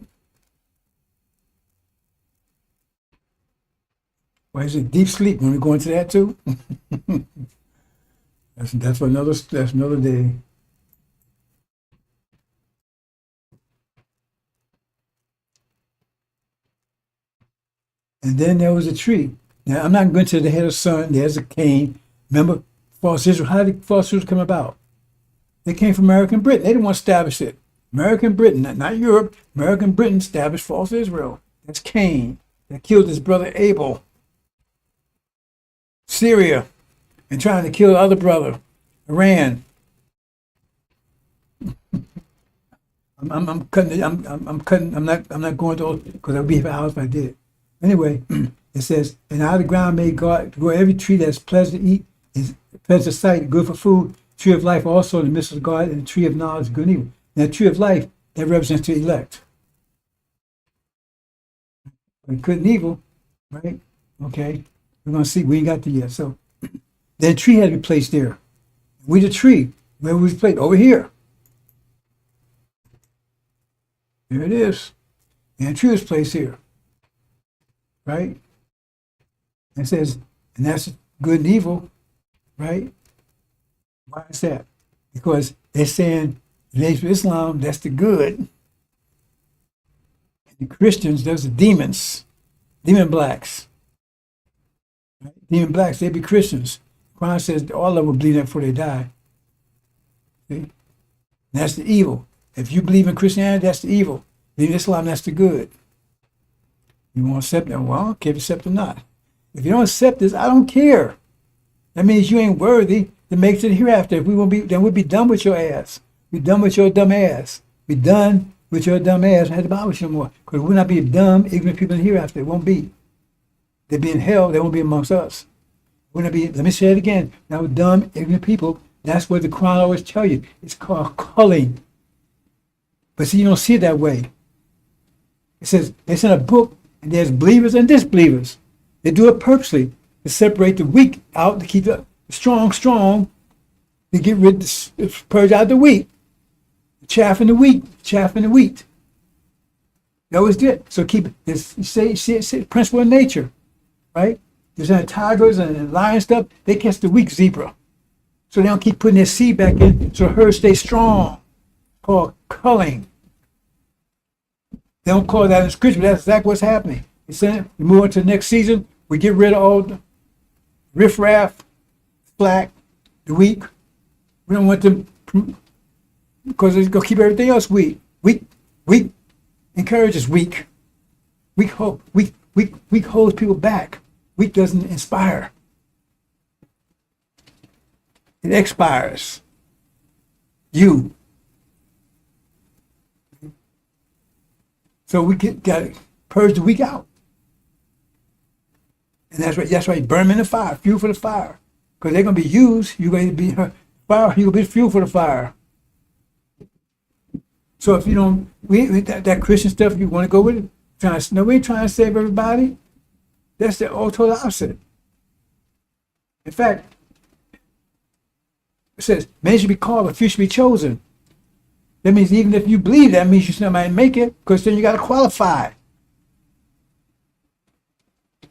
Speaker 2: Why is it deep sleep when we go into that too? that's another day. And then there was a tree. Now I'm not going to the head of sun. There's a Cain. Remember, false Israel. How did false Israel come about? They came from American Britain. They didn't want to establish it. American Britain, not Europe. American Britain established false Israel. That's Cain that killed his brother Abel. Syria, and trying to kill the other brother, Iran. I'm cutting. I'm not going to because I'd be for hours if I did. Anyway, it says, and out of the ground made God grow every tree that's pleasant to eat, is pleasant to sight, good for food. Tree of life also in the midst of God, and the tree of knowledge, good and evil. Now, the tree of life that represents the elect. Good and evil, right? Okay, we're gonna see. We ain't got to yet. So, that tree had to be placed there. We the tree. Where was it placed? Over here. There it is. And the tree was placed here. Right? It says, and that's good and evil, right? Why is that? Because they're saying the Nation of Islam, that's the good. And the Christians, those are demons, demon blacks. Right? Demon blacks, they be Christians. The Quran says all of them will believe before they die. See? And that's the evil. If you believe in Christianity, that's the evil. Believe in Islam, that's the good. You won't accept that? Well, I don't care if you accept or not. If you don't accept this, I don't care. That means you ain't worthy to make it to the hereafter. If we won't be, then we'll be done with your ass. We're done with your dumb ass. We're done with your dumb ass. I had to bother with you no more. Because we'll not be dumb, ignorant people in the hereafter. It won't be. They'll be in hell. They won't be amongst us. We're not be, let me say it again. Now, dumb, ignorant people, that's what the Quran always tell you. It's called culling. But see, you don't see it that way. It says, it's in a book, and there's believers and disbelievers. They do it purposely to separate the weak out, to keep the strong, to get rid of, purge out the weak. The chaff and the wheat, chaff and the wheat. They always did. So keep this, say principle in nature, right? There's tigers and lions stuff, they catch the weak zebra. So they don't keep putting their seed back in, so the herd stays strong. Called culling. They don't call that in scripture, but that's exactly what's happening. He's saying we move on to the next season, we get rid of all the riffraff, slack, the weak. We don't want them because it's gonna keep everything else weak. Weak encourages weak. Weak hope. Weak holds people back. Weak doesn't inspire. It expires. You. So we gotta purge the weak out. And that's why you burn them in the fire, fuel for the fire. Because they're gonna be used, you're going to be fire, you're gonna be fuel for the fire. So if you don't, that Christian stuff, you want to go with it, we ain't trying to save everybody. That's the total opposite. In fact, it says, men should be called, but few should be chosen. That means even if you believe, that means you still might make it, because then you got to qualify.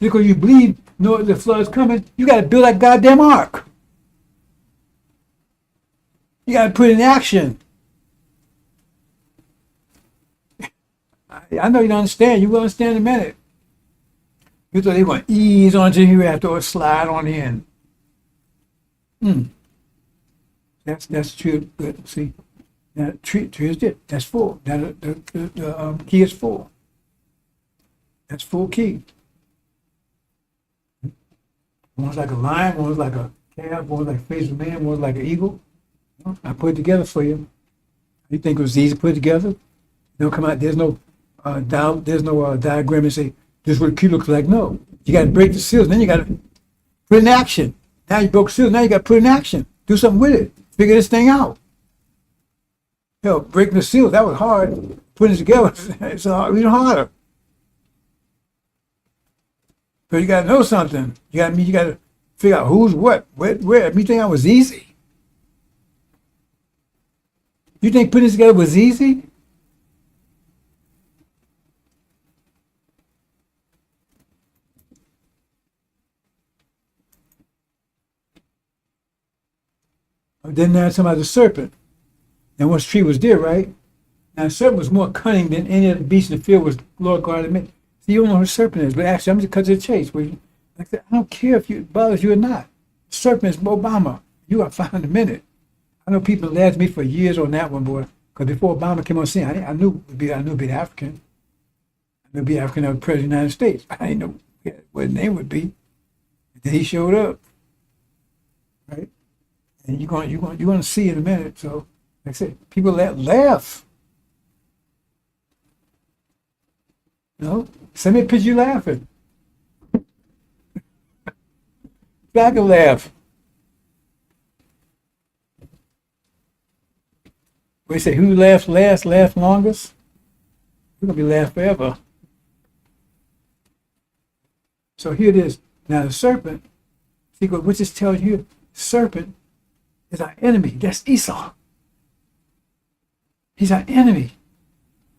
Speaker 2: Because you believe, know the flood's coming, you got to build that goddamn ark. You got to put it in action. I know you don't understand. You will understand in a minute. You thought they were going to ease onto you after a slide on in. That's true. Good. See, now tree is dead. That's full. Now the key is full. That's full key. One's like a lion. One's like a calf. One's like a face of man. One's like an eagle. I put it together for you. You think it was easy to put it together? They'll come out. There's no diagram and say this is what a key looks like. No, you got to break the seals. Then you got to put it in action. Now you broke the seals. Now you got to put it in action. Do something with it. Figure this thing out. Hell, breaking the seals, that was hard. Putting it together, it's even harder. But you got to know something. You got to figure out who's what, where. You think I was easy? You think putting this together was easy? Then now talking about the serpent. And once the tree was there, right? Now the serpent was more cunning than any other beast in the field was Lord God had made. See, you don't know who the serpent is, but actually I'm just cut to the chase. Like I said, I don't care if it bothers you or not. The serpent is Obama. You are fine in a minute. I know people laughed at me for years on that one, boy. Because before Obama came on scene, I knew it'd be African. I knew it'd be African that was president of the United States. I didn't know what his name would be. And then he showed up. Right? And you're going to see in a minute. So, like I said, people laugh. No, send me a picture you laughing. I can laugh. We say, who laughs last, laughs longest? We're going to be laugh forever. So here it is. Now the serpent, see what this tells you, serpent is our enemy. That's Esau. He's our enemy.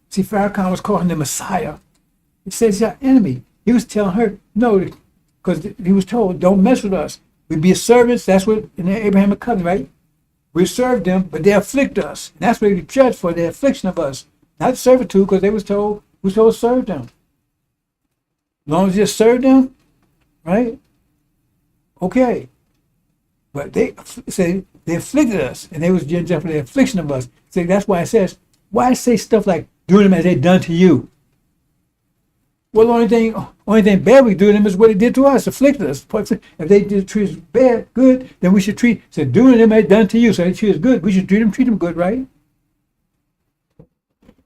Speaker 2: See, Farrakhan was calling the Messiah. He says he's our enemy. He was telling her, no, because he was told, don't mess with us. We be servants. That's what in the Abrahamic covenant, right? We serve them, but they afflict us. And that's what we judge for, the affliction of us. Not servitude, because they was told to serve them. As long as you just serve them, right? Okay. But they say they afflicted us, and they was judged for the affliction of us. So that's why it says, why say stuff like doing them as they done to you? Well, the only thing bad we do to them is what they did to us, afflicted us. If they did treat us bad, good, then we should treat. So doing them as done to you, so they treat us good. We should treat them good, right?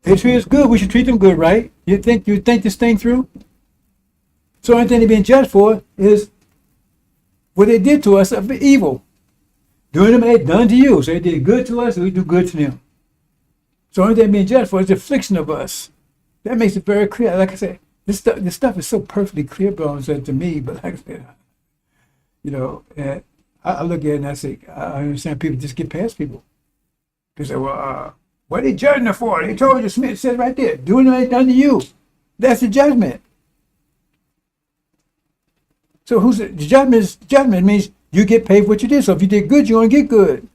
Speaker 2: They treat us good, we should treat them good, right? You think this thing through? So the only thing they're being judged for is what they did to us of evil. Doing them as they done to you. So they did good to us, so we do good to them. So the only thing being judged for is the affliction of us. That makes it very clear. Like I said, this stuff is so perfectly clear, bro, to me. But like I said, and I look at it and I say, I understand people just get past people. They say, well, what are they judging her for? They told you, Smith says right there, doing what they done to you. That's the judgment. So the judgment means you get paid for what you did. So if you did good, you're going to get good.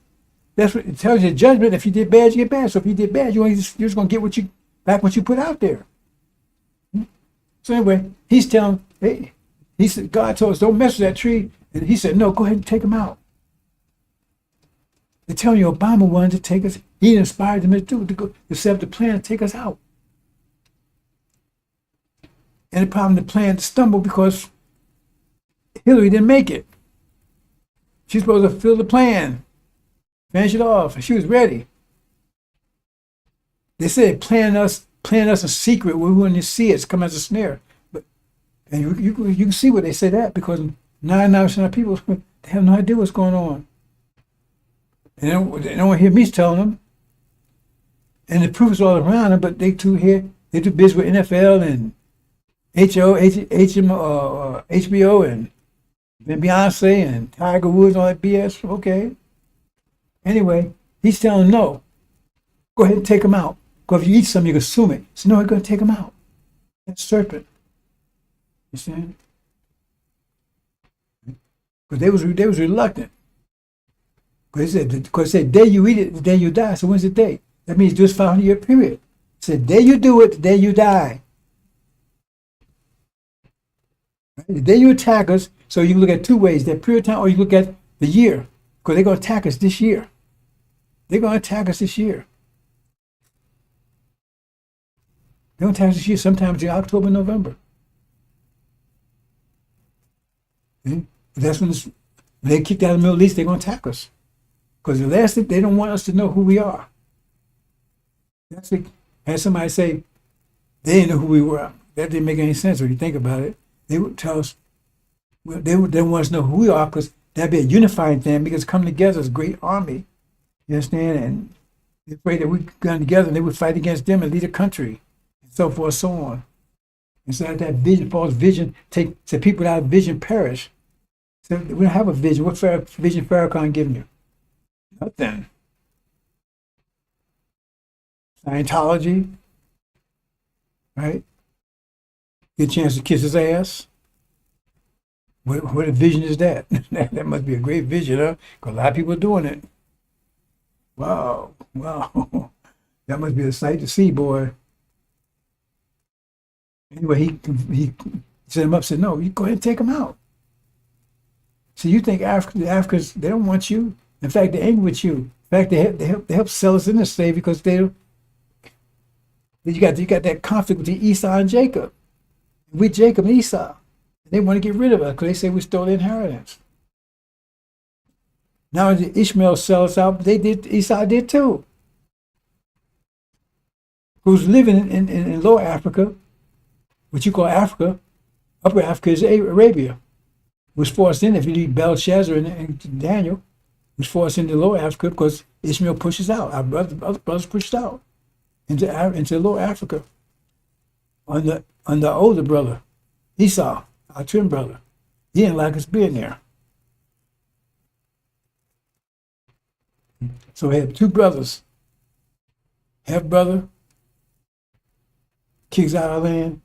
Speaker 2: That's what it tells you, judgment. If you did bad, you get bad. So if you did bad, you're just going to get what you put out there. So anyway, he's telling, he said, God told us, don't mess with that tree. And he said, no, go ahead and take them out. They're telling you Obama wanted to take us. He inspired them to set up the plan to take us out. And the problem, the plan stumbled because Hillary didn't make it. She's supposed to fulfill the plan, finish it off, and she was ready. They said plan us in secret. We wouldn't see it. It's come as a snare. And you can see where they say that, because 99% of people, they have no idea what's going on. And they don't hear me telling them. And the proof is all around them, but they too busy with NFL and HBO and Beyonce and Tiger Woods, all that BS. Okay. Anyway, he's telling them, no, go ahead and take them out. Because if you eat something, you consume it. So no, he's going to take them out. That serpent. You see? Because they was reluctant. Because they said, day you eat it, the day you die. So when's the day? That means just 500-year period. It said, day you do it, the day you die. Right? The day you attack us, so you can look at two ways, that period of time, or you look at the year. Because they're going to attack us this year. They're going to attack us this year. They're going to attack us this year, sometimes in October, November. Okay? But that's when they kicked out of the Middle East, they're going to attack us. Because the last thing, they don't want us to know who we are. That's like, had somebody say, they didn't know who we were. That didn't make any sense when you think about it. They would tell us, well, they want us to know who we are, because that'd be a unifying thing, because come together as a great army. You understand? And they're afraid that we got together and they would fight against them and lead a country, and so forth, so on. And so that vision, false vision, so people without vision perish. So we don't have a vision. What vision Farrakhan giving you? Nothing. Scientology, right? Get a chance to kiss his ass. What a vision is that? That must be a great vision, huh? Because a lot of people are doing it. Wow. That must be a sight to see, boy. Anyway, he set him up, said, no, you go ahead and take them out. So you think the Africans, they don't want you. In fact, they're angry with you. In fact, they help sell us into slavery, because you got that conflict between Esau and Jacob. We Jacob and Esau. They want to get rid of us because they say we stole the inheritance. Now Ishmael sells us out, Esau did too. Who's living in Lower Africa, what you call Africa. Upper Africa is Arabia. Was forced in, if you read Belshazzar and Daniel, was forced into Lower Africa because Ishmael pushes out. Our other brothers pushed out into Lower Africa. On the older brother, Esau, our twin brother, he didn't like us being there. So we had two brothers. Half brother kicks out our land,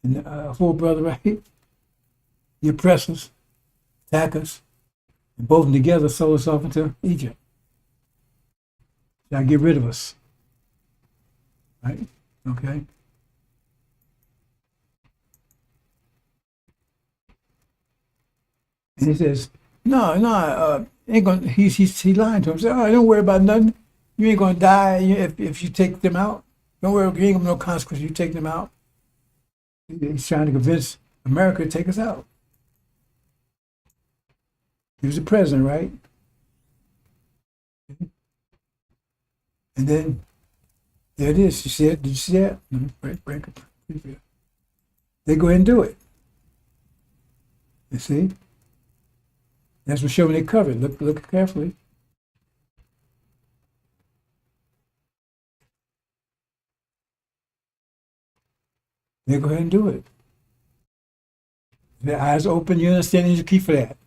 Speaker 2: and full brother, right? The oppressors attack us, and both of them together sold us off into Egypt. Try to get rid of us. Right? Okay? And he says, no, ain't gonna. He's lying to him. He said, oh, don't worry about nothing. You ain't gonna die if you take them out. Don't worry, you ain't gonna have no consequences. You take them out. He's trying to convince America to take us out. He was the president, right? And then there it is. You see it? Did you see that? Break it. They go ahead and do it. You see? That's what showing they covered. Look carefully. They go ahead and do it. Their eyes open, you understand, there's a key for that.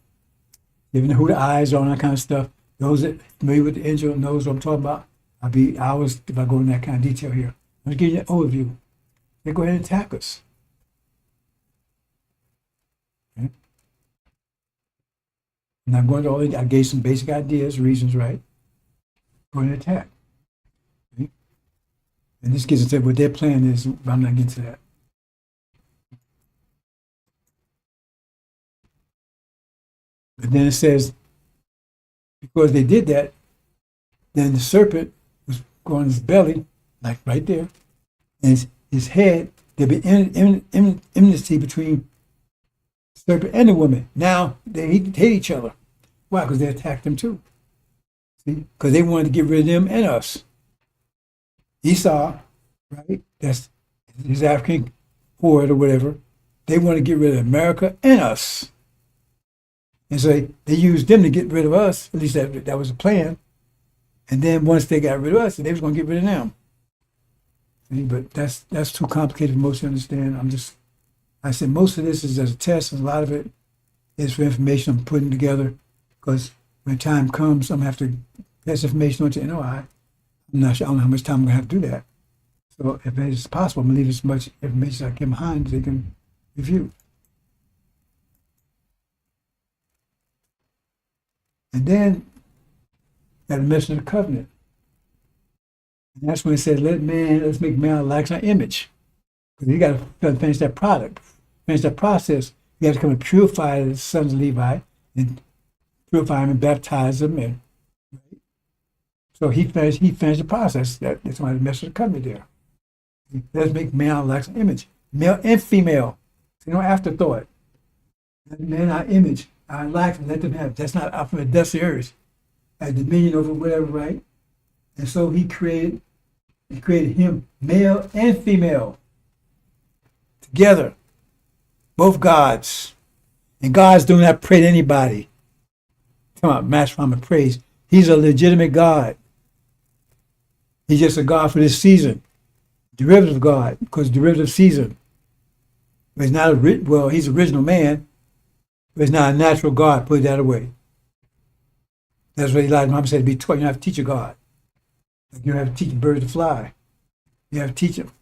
Speaker 2: Even who the eyes are and that kind of stuff. Those that familiar with the angel knows what I'm talking about. I'll be hours if I go in that kind of detail here. I'm going to give you an overview. They go ahead and attack us. Okay. I'm not going to all I gave some basic ideas, reasons, right? Go ahead and attack. Okay. And this gets into what their plan is, but I'm not getting to that. But then it says, because they did that, then the serpent was going his belly, like right there, and his head, there'd be enmity between the serpent and the woman. Now they hate each other. Why? Because they attacked them too. See? Because they wanted to get rid of them and us. Esau, right? That's his African horde or whatever. They want to get rid of America and us. And so they used them to get rid of us. At least that was the plan. And then once they got rid of us, they was going to get rid of them. See? But that's too complicated for most to understand. I said most of this is as a test, and a lot of it is for information I'm putting together. Because when time comes, I'm going to have to pass information on to NOI. I'm not sure, I don't know how much time I'm going to have to do that. So if it's possible, I'm going to leave as much information as I can behind so they can review. And then, got a message of the covenant. And that's when it says, let's make man like our image. Because you got to finish that product, finish that process. You have to come and purify the sons of Levi and purify them and baptize them. And right? So he finished the process. That's why the message of the covenant there. Let's make man like our image, male and female. So no afterthought. Let man our image, our life, and let them have. That's not out from the dust of the earth. Has dominion over whatever, right? And so he created him male and female together, both gods. And God's do not pray to anybody. Come on, master from praise. He's a legitimate God. He's just a God for this season. Derivative God, because derivative season. But he's not he's original man, but he's not a natural God. Put it that away. That's what Elijah Muhammad said, to be taught. You don't have to teach a God. Like you don't have to teach a bird to fly. You have to teach him.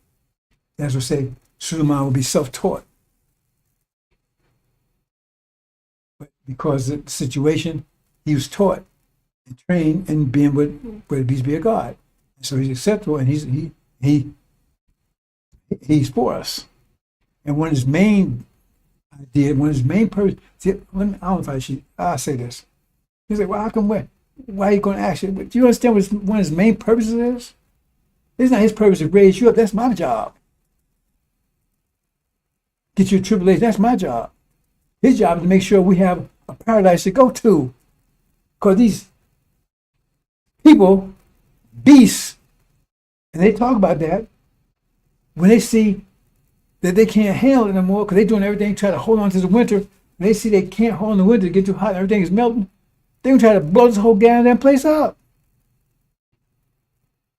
Speaker 2: That's what say Suleiman will be self-taught. But because of the situation, he was taught and trained in being what it means to be a God. And so he's acceptable, and he's for us. And one of his main purpose, see, I don't know if I'll say this. He's like, well, how come why are you going to ask you? Do you understand what one of his main purposes is? It's not his purpose to raise you up. That's my job. Get you a tribulation. That's my job. His job is to make sure we have a paradise to go to. Because these people, beasts, and they talk about that, when they see that they can't handle it anymore because they're doing everything to try to hold on to the winter, and they see they can't hold on to the winter to get too hot and everything is melting, they're going to try to blow this whole goddamn place up.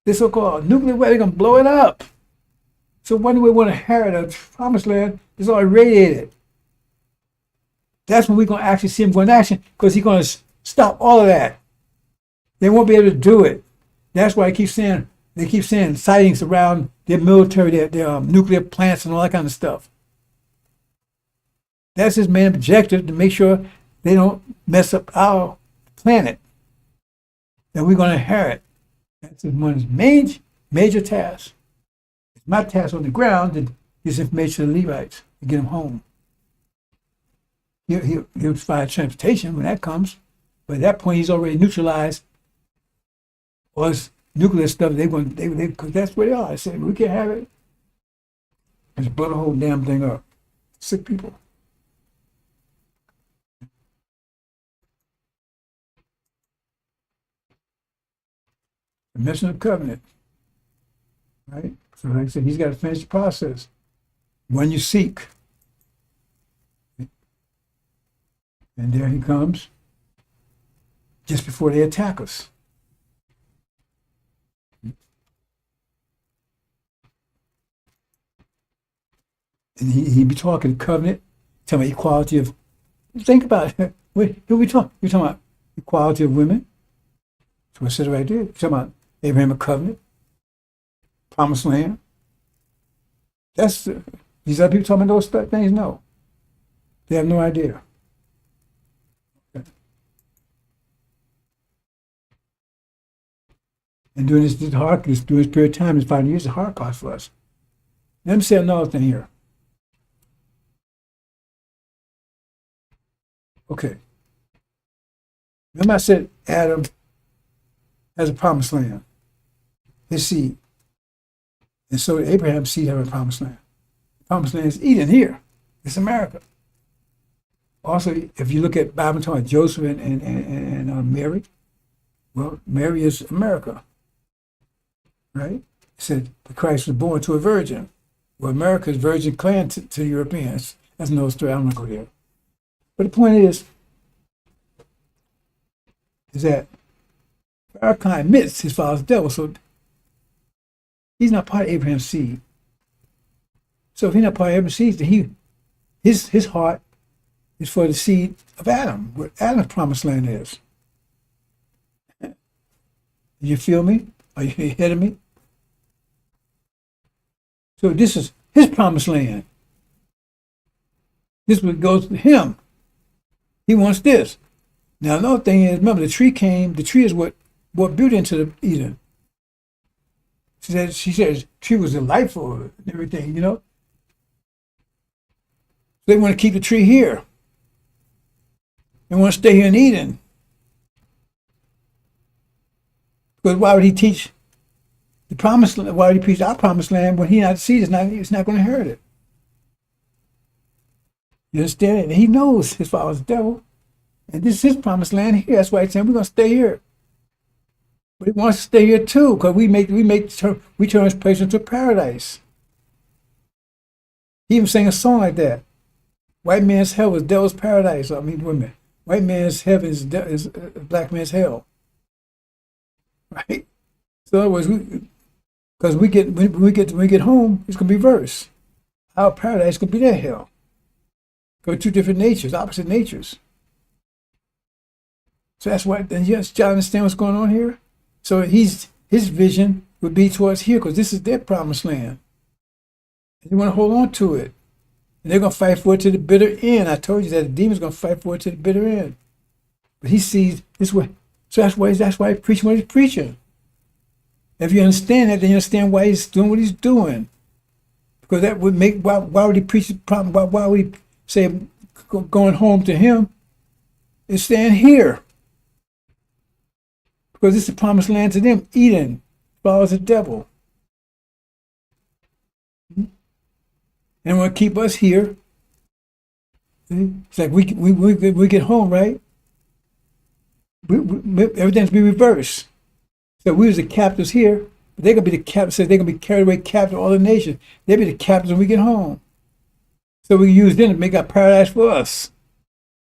Speaker 2: This so-called nuclear weapon, they're going to blow it up. So when do we want to inherit a promised land that's all radiated? That's when we're going to actually see him go into action, because he's going to stop all of that. They won't be able to do it. That's why they keep saying sightings around their military, their nuclear plants and all that kind of stuff. That's his main objective, to make sure they don't mess up our planet that we're going to inherit. That's one of his major tasks. It's my task on the ground to get this information to the Levites and get them home. He'll provide transportation when that comes, but at that point he's already neutralized all this nuclear stuff. Because that's where they are. I said, we can't have it. Just blow the whole damn thing up. Sick people. The mission of covenant. Right? So like I said, he's got to finish the process. When you seek. And there he comes, just before they attack us. And he be talking covenant, talking about equality of, think about it. Who we talking? We're talking about equality of women. So I said it right there. We're talking about Abrahamic covenant, promised land. These other people talking about those things? No. They have no idea. And during this period of time, this 5 years, the Holocaust for us. Let me say another thing here. Okay. Remember I said Adam has a promised land, his seed. And so Abraham's seed have a promised land. The promised land is Eden here. It's America. Also, if you look at Bible talking about Joseph and Mary, well, Mary is America, right? It said the Christ was born to a virgin. Well, America's virgin clan to Europeans. That's another story. I'm not going to go there. But the point is that Farrakhan admits his father's the devil, so he's not part of Abraham's seed. So if he's not part of Abraham's seed, then his heart is for the seed of Adam, where Adam's promised land is. You feel me? Are you ahead of me? So this is his promised land. This what goes to him. He wants this. Now another thing is, remember the tree is what brought beauty into the Eden. She says tree was delightful and everything, you know. They want to keep the tree here. They want to stay here in Eden. Because why would he teach the promised land? Why would he preach our promised land when he not seed is not? He's not going to inherit it. You understand it? And he knows his father's the devil, and this is his promised land here. That's why he's saying we're going to stay here. But he wants to stay here too, because we turn his place into paradise. He even sang a song like that. White man's hell is devil's paradise. I mean, wait a minute. White man's heaven is black man's hell. Right? So in other words, because when we get home, it's gonna be reverse. Our paradise is gonna be their hell. Go two different natures, opposite natures. So that's why. Then you understand what's going on here. So his vision would be towards here, because this is their promised land. And they want to hold on to it, and they're gonna fight for it to the bitter end. I told you that the demon's gonna fight for it to the bitter end. But he sees this way. So that's why he's preaching what he's preaching. If you understand that, then you understand why he's doing what he's doing. Because that would make, why would he preach the problem? Why would he say going home to him is staying here? Because it's the promised land to them. Eden follows the devil. And want to keep us here. It's like we get home, right? Everything's be reversed. So we was the captives here, but they're gonna be the captives. So they're gonna be carried away captive all the nations. They'll be the captives when we get home. So we can use them to make our paradise for us,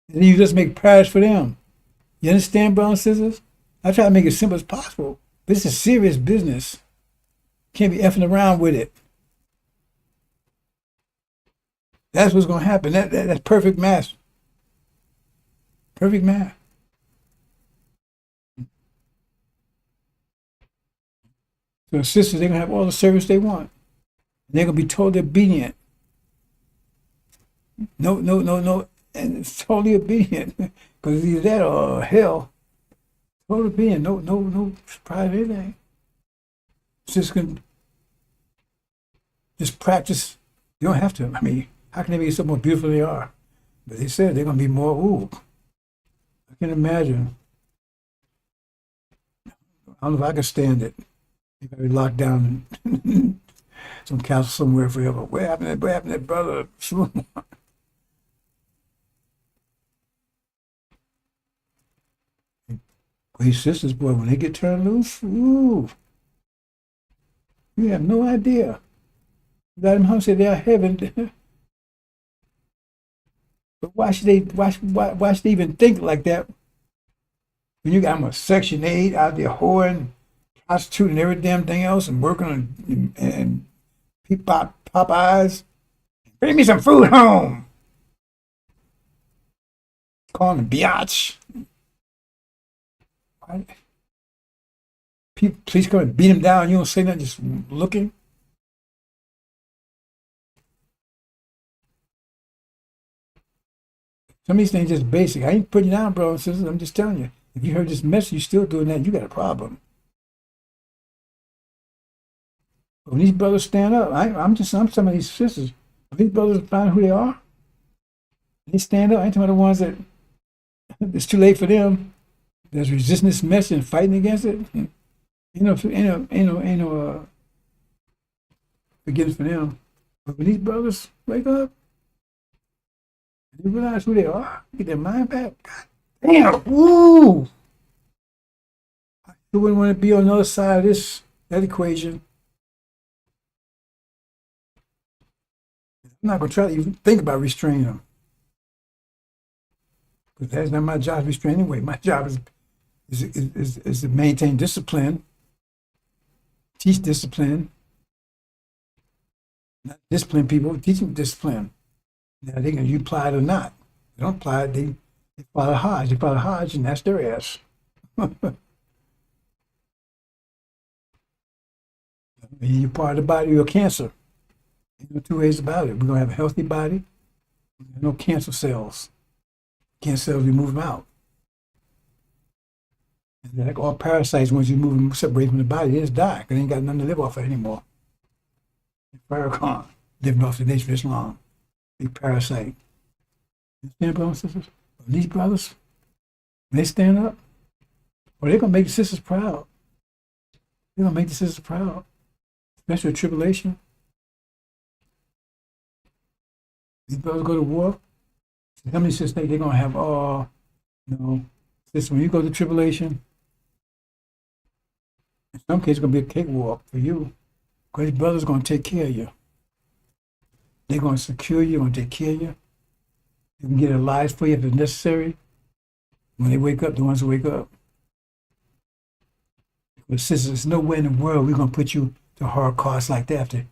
Speaker 2: and then you just make paradise for them. You understand, brothers and sisters? I try to make it as simple as possible, but this is serious business. Can't be effing around with it. That's what's gonna happen. That's perfect math. Perfect math. So the sisters, they're gonna have all the service they want. They're gonna be totally obedient. No, and it's totally obedient. Because either that or hell. Totally obedient. No surprise or anything. It's just gonna just practice. You don't have to. I mean, how can they be so more beautiful than they are? But they said they're gonna be more. Ooh, I can imagine. I don't know if I can stand it. Maybe I'll be locked down in some castle somewhere forever. What happened to that brother? These sisters, boy, when they get turned loose, ooh, you have no idea. Let them home say they are heaven. But why should they even think like that? When you got them a Section 8 out there whoring, prostituting every damn thing else, and working on and Popeyes. Bring me some food home. Calling them biatch. People, police come and beat him down. You don't say nothing, just looking. Some of these things just basic. I ain't putting you down, bro and sisters. I'm just telling you. If you heard this message, you're still doing that, you got a problem. But when these brothers stand up, I'm some of these sisters. If these brothers find who they are, they stand up. I ain't talking about the ones that it's too late for them. that's resisting this message and fighting against it, ain't no forgiveness for them. But when these brothers wake up, they realize who they are, get their mind back. God damn, woo! I sure wouldn't want to be on the other side of that equation. I'm not going to try to even think about restraining them. Because that's not my job to restrain anyway. My job is to maintain discipline, teach discipline, not discipline people, teach them discipline. Now, you apply it or not. They don't apply it, they follow the Hajj. They follow the Hajj, and that's their ass. You're part of the body, you're a cancer. There's no two ways about it. We're going to have a healthy body, no cancer cells. Cancer cells, we move them out. And like all parasites, once you move them separate from the body, they just die because they ain't got nothing to live off of anymore. Farrakhan living off the Nation of Islam. Big parasite. You understand, brothers and sisters? These brothers, when they stand up, well, they're going to make the sisters proud. They're going to make the sisters proud. Especially with tribulation. These brothers go to war. How many sisters think they're going to have, sisters, when you go to tribulation, in some cases, it's going to be a cakewalk for you. Because these brothers are going to take care of you. They're going to secure you, they're going to take care of you. They can get their lives for you if it's necessary. When they wake up, the ones who wake up. But sisters, there's nowhere in the world we're going to put you to hard costs like that after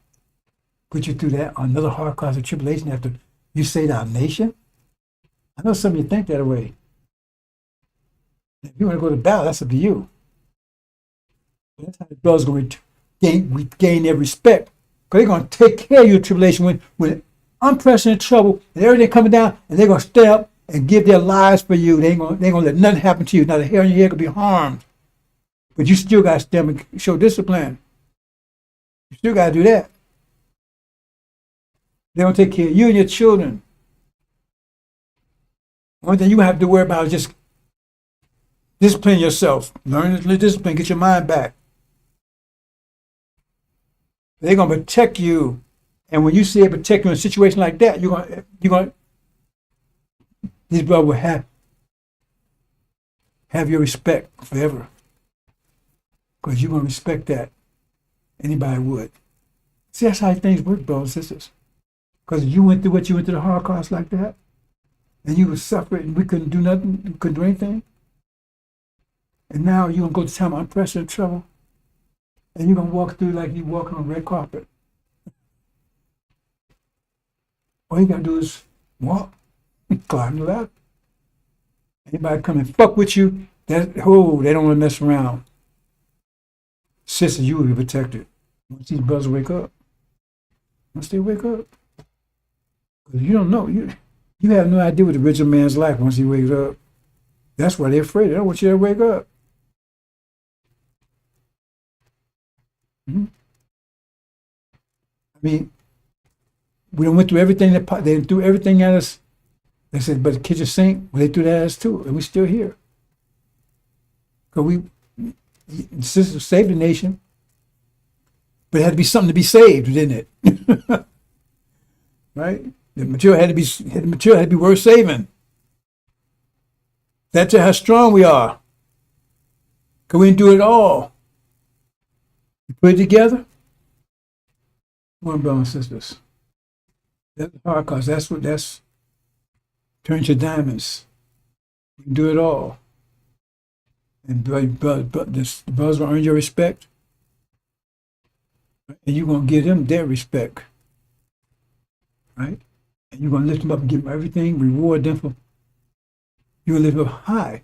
Speaker 2: put you through that another hard cost of tribulation after you saved our nation. I know some of you think that way. If you want to go to battle, that's up to you. But that's how the brothers are going to gain their respect. Because they're going to take care of your tribulation when unprecedented trouble and everything coming down, and they're going to stay up and give their lives for you. They ain't going to let nothing happen to you. Not a hair on your head could be harmed. But you still got to stand and show discipline. You still got to do that. They're going to take care of you and your children. One thing you have to worry about is just discipline yourself. Learn to discipline, get your mind back. They're going to protect you. And when you see it protect you in a situation like that, these brothers will have your respect forever. Because you're going to respect that. Anybody would. See, that's how things work, brothers and sisters. Because you went through what you went through the Holocaust like that, and you were suffering, and we couldn't do nothing, we couldn't do anything. And now you're going to go to time of unprecedented trouble, and you're going to walk through like you're walking on a red carpet. All you got to do is walk, climb the ladder. Anybody come and fuck with you, they don't want to mess around. Sisters, you will be protected. Once these brothers wake up. Once they wake up. Because you don't know. You have no idea what the original man's like once he wakes up. That's why they're afraid. They don't want you to wake up. Mm-hmm. I mean, we went through everything they threw everything at us. They said, but the kitchen sink, well, they threw that at us too, and we're still here. Because the sisters saved the nation, but it had to be something to be saved, didn't it? Right? The material had to be worth saving. That's how strong we are. Because we didn't do it all. You put it together. Come on, brothers and sisters. That's hard, because that's turns your diamonds. You can do it all. And the brothers will earn your respect. And you're going to give them their respect. Right? And you're going to lift them up and give them everything, reward them for. You're going to lift them up high.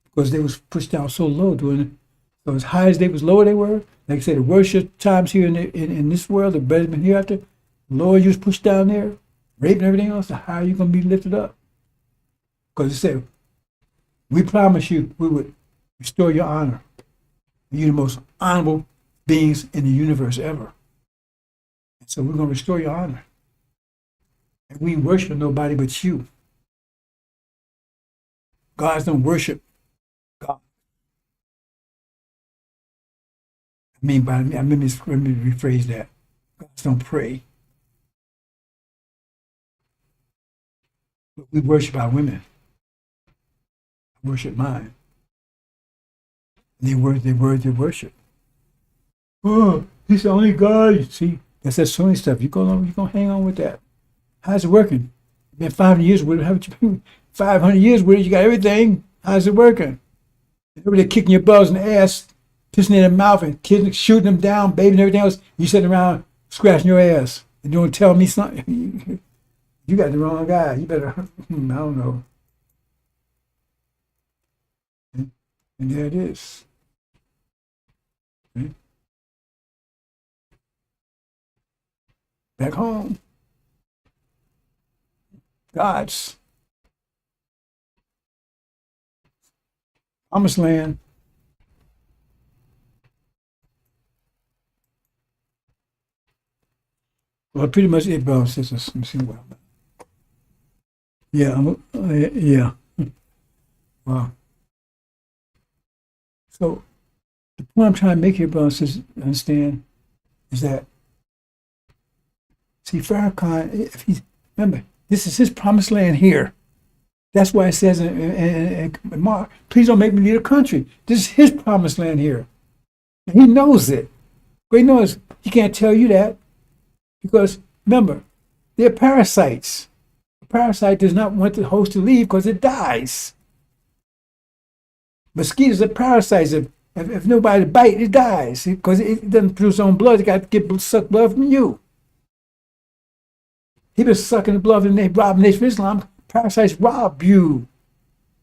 Speaker 2: Because they was pushed down so low. So as high as they was, lower they were. Like I said, the worship times here in this world, the better than hereafter. The lower you was pushed down there, rape and everything else, the higher you're going to be lifted up. Because it said, we promise you we would restore your honor. You're the most honorable beings in the universe ever. And so we're going to restore your honor. And we ain't worship nobody but you. Gods don't worship God. let me rephrase that. Gods don't pray, but we worship our women. I worship mine. They worship. Oh, he's the only God. See, that's that Sony stuff. You're gonna hang on with that. How's it working? Been 500 years with it. Haven't you been 500 years with it? You got everything. How's it working? Everybody kicking your balls in the ass, pissing in their mouth, and kids shooting them down, baby, and everything else. You sitting around scratching your ass and don't tell me something. You got the wrong guy. You better. I don't know. And there it is. Back home. God's promised land. Well, pretty much it, brothers and sisters. Let me see what. Yeah, yeah. Wow. So the point I'm trying to make here, brothers and sisters, understand, is that see Farrakhan, if he's remember, this is his promised land here. That's why it says in Mark, please don't make me leave the country. This is his promised land here. And he knows it. But he knows he can't tell you that because, remember, they're parasites. A parasite does not want the host to leave because it dies. Mosquitoes are parasites. If nobody bites, it dies because it doesn't produce its own blood. It got to suck blood from you. He been sucking the blood and they rob the Nation of Islam. Parasites rob you.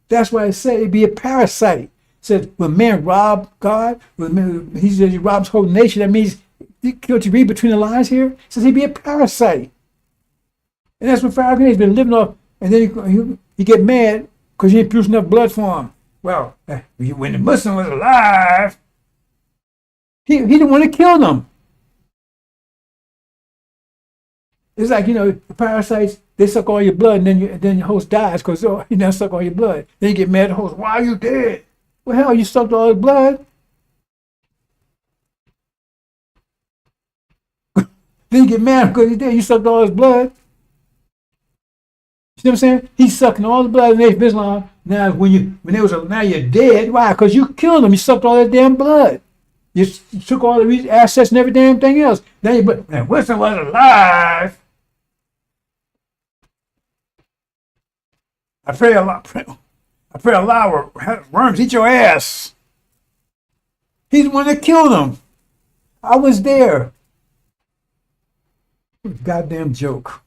Speaker 2: That's why it said it'd be a parasite. It said when man rob God, he says he robs the whole nation. That means, don't you read between the lines here? It says he'd be a parasite. And that's what Farrakhan has been living off. And then he get mad because you ain't produced enough blood for him. Well, when the Muslim was alive, he didn't want to kill them. It's like, the parasites, they suck all your blood, and then your host dies because he now suck all your blood. Then you get mad at the host, why are you dead? Well, hell, you sucked all his blood. Then you get mad because he's dead. You sucked all his blood. You see what I'm saying? He's sucking all the blood of the Nation of Islam. Now, now you're dead. Why? Because you killed him. You sucked all that damn blood. You took all the assets and every damn thing else. Now and Winston was alive. I pray Allah will worms eat your ass. He's the one that killed him. I was there. Goddamn joke.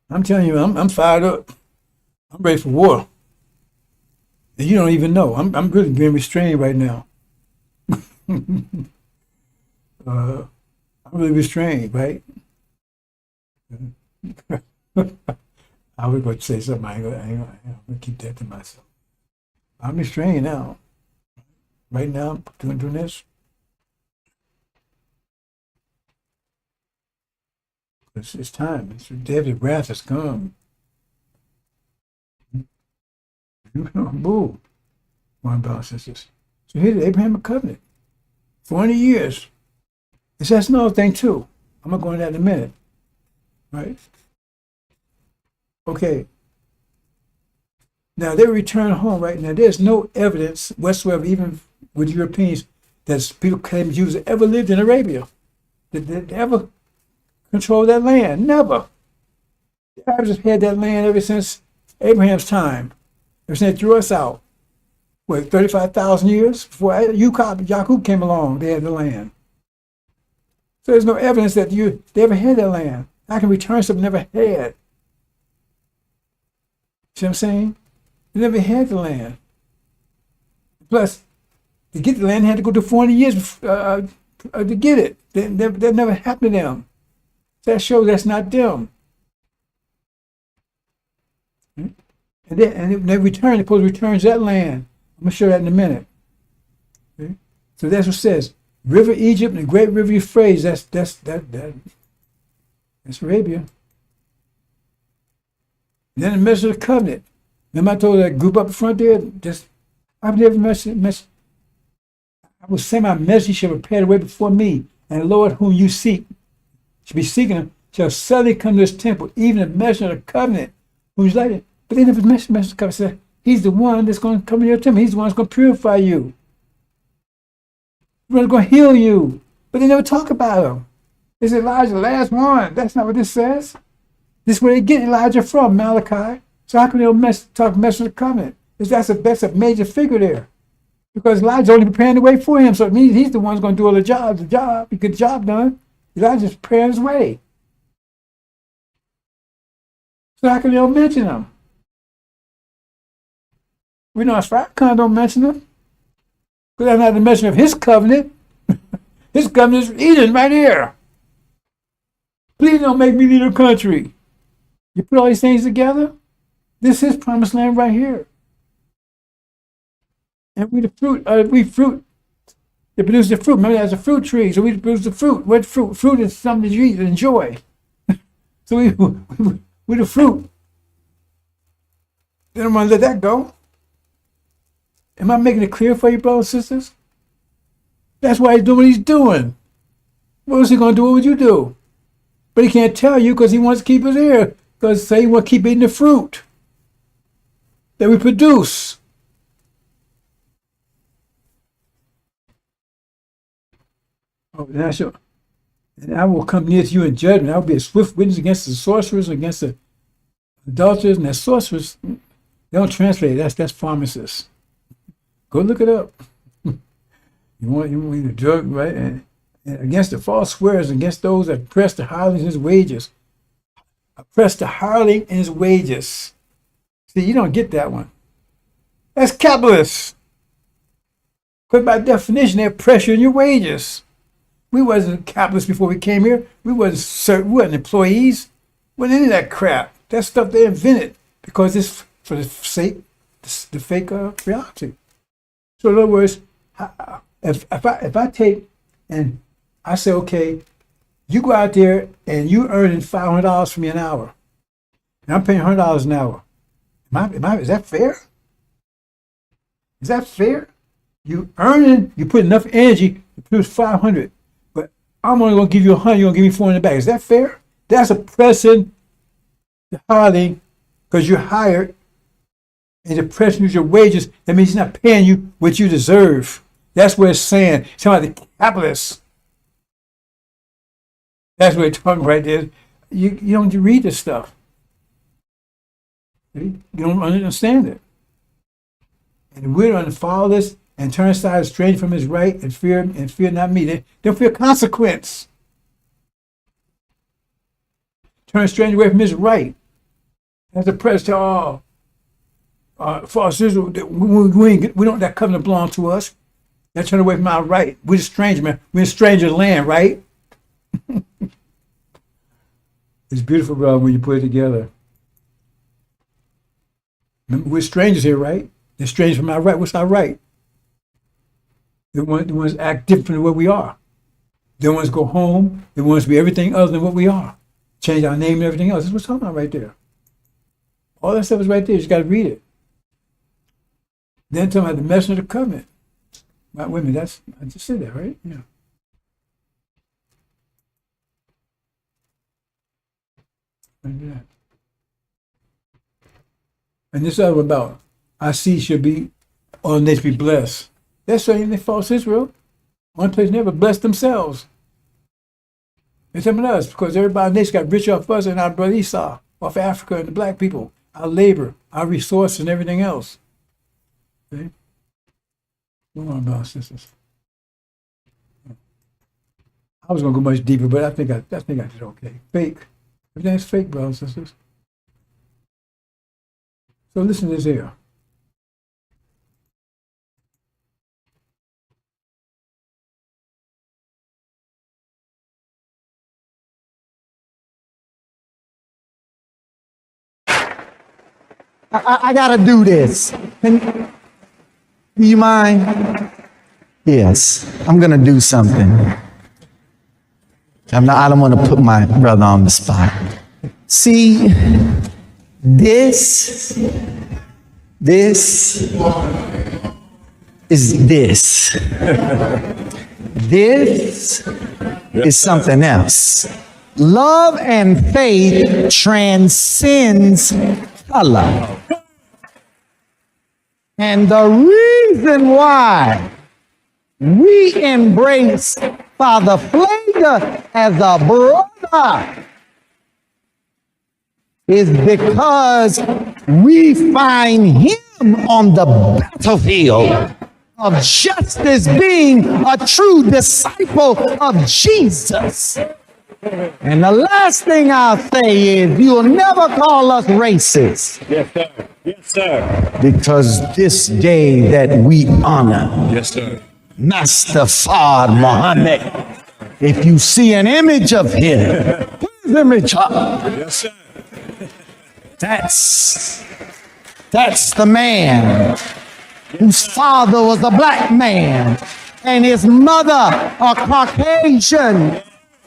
Speaker 2: I'm telling you, I'm fired up. I'm ready for war. And you don't even know. I'm really being restrained right now. I'm really restrained, right? I was going to say something. I'm going to keep that to myself. I'm restrained now. Right now, I'm doing this. It's time. It's the day of the wrath has come. Boo. One boss says this. So here's the Abrahamic covenant. 400 years. That's another thing too. I'm going to go into that in a minute. Right? Okay. Now they return home, right? Now there's no evidence whatsoever, even with Europeans, that people claim Jews ever lived in Arabia. Did they ever control that land? Never. The Arabs have had that land ever since Abraham's time. Ever since they threw us out. 35,000 years before Yaqub came along, they had the land. So there's no evidence that they ever had that land. I can return something never had. See what I'm saying? They never had the land. Plus, to get the land, they had to go to 400 years to get it. That never happened to them. So that shows that's not them. And they return, they're supposed to return that land. I'm going to show that in a minute. Okay? So that's what it says. River Egypt and the great river Euphrates, that's Arabia. And then the measure of the covenant. Remember I told you that group up front there? I've never mentioned I will send my message, he shall prepare the way before me. And the Lord whom you seek, should be seeking him, shall suddenly come to his temple, even the messenger of the covenant, who's like it. But they never mentioned the messenger of the covenant. Said, he's the one that's going to come to your temple. He's the one that's going to purify you. He's the one that's going to heal you. But they never talk about him. They said Elijah, the last one. That's not what this says. This is where they get Elijah from, Malachi. So how can they talk messenger of the covenant? That's a major figure there. Because Elijah's only preparing the way for him. So it means he's the one who's going to do all the job. He get the job done. Elijah's preparing his way. So how can they all mention him? We know Farrakhan don't mention him. Because that's not the mention of his covenant. His covenant is Eden right here. Please don't make me lead a country. You put all these things together, this is promised land right here. And we fruit. They produce the fruit. Remember, that's a fruit tree, so we produce the fruit. What fruit? Fruit is something that you eat and enjoy. So we the fruit. They don't want to let that go. Am I making it clear for you, brothers and sisters? That's why he's doing what he's doing. What was he going to do? What would you do? But he can't tell you because he wants to keep us here. Because say he wants to keep eating the fruit that we produce. Oh, and I will come near to you in judgment. I will be a swift witness against the sorcerers, against the adulterers, and the sorcerers. They don't translate it. That's pharmacists. Go look it up. You want the drug, right? And against the false swearers, against those that oppress the hireling in his wages. Oppress the hireling in his wages. See, you don't get that one. That's capitalists. Because by definition, they're pressuring your wages. We wasn't capitalists before we came here. We wasn't employees. Wasn't any of that crap. That stuff they invented because it's for the sake, the fake reality. So in other words, if I take and I say, okay, you go out there and you earning $500 for me an hour, and I'm paying $100 an hour. Is that fair? Is that fair? You put enough energy to produce 500, but I'm only going to give you 100. You're going to give me 400 back. Is that fair? That's oppressing the hireling because you're hired, and the oppressing your wages. That means he's not paying you what you deserve. That's what it's saying. It's talking about the capitalists. That's what it's talking right there. You don't read this stuff. You don't understand it. And the widow and the fatherless and turn aside a stranger from his right and fear not me. They don't fear consequence. Turn a stranger away from his right. As the president, false Israel, we don't, that covenant belong to us. They turn away from our right. We're the stranger, man. We're in stranger land, right? It's beautiful, brother, when you put it together. Remember, we're strangers here, right? They're strangers from our right. What's our right? The ones act different than what we are. The ones go home. The ones be everything other than what we are. Change our name and everything else. That's what's talking about right there. All that stuff is right there. You just got to read it. Then talking about the messenger of the covenant. Right, wait a minute, I just said that, right? Yeah. And this other about, our seed should be, all nations be blessed. That's saying they false Israel. One place never blessed themselves. They're talking about us because everybody nation got rich off us and our brother Esau, off Africa and the black people, our labor, our resources, and everything else. Okay? Go on, brothers and sisters. I was gonna go much deeper, but I think I did okay. Fake. Everything's fake, brothers and sisters. So listen to this here.
Speaker 3: I gotta do this. Do you mind? Yes, I'm gonna do something. I don't want to put my brother on the spot. See, this is this. This is something else. Love and faith transcends color. And the reason why we embrace Father Flay as a brother is because we find him on the battlefield of justice, being a true disciple of Jesus. And the last thing I'll say is you'll never call us racist.
Speaker 4: Yes, sir. Yes, sir.
Speaker 3: Because this day that we honor
Speaker 4: Yes, sir.
Speaker 3: Master Fard Muhammad, if you see an image of him, put his image up.
Speaker 4: Yes, sir.
Speaker 3: That's the man whose father was a black man and his mother a Caucasian.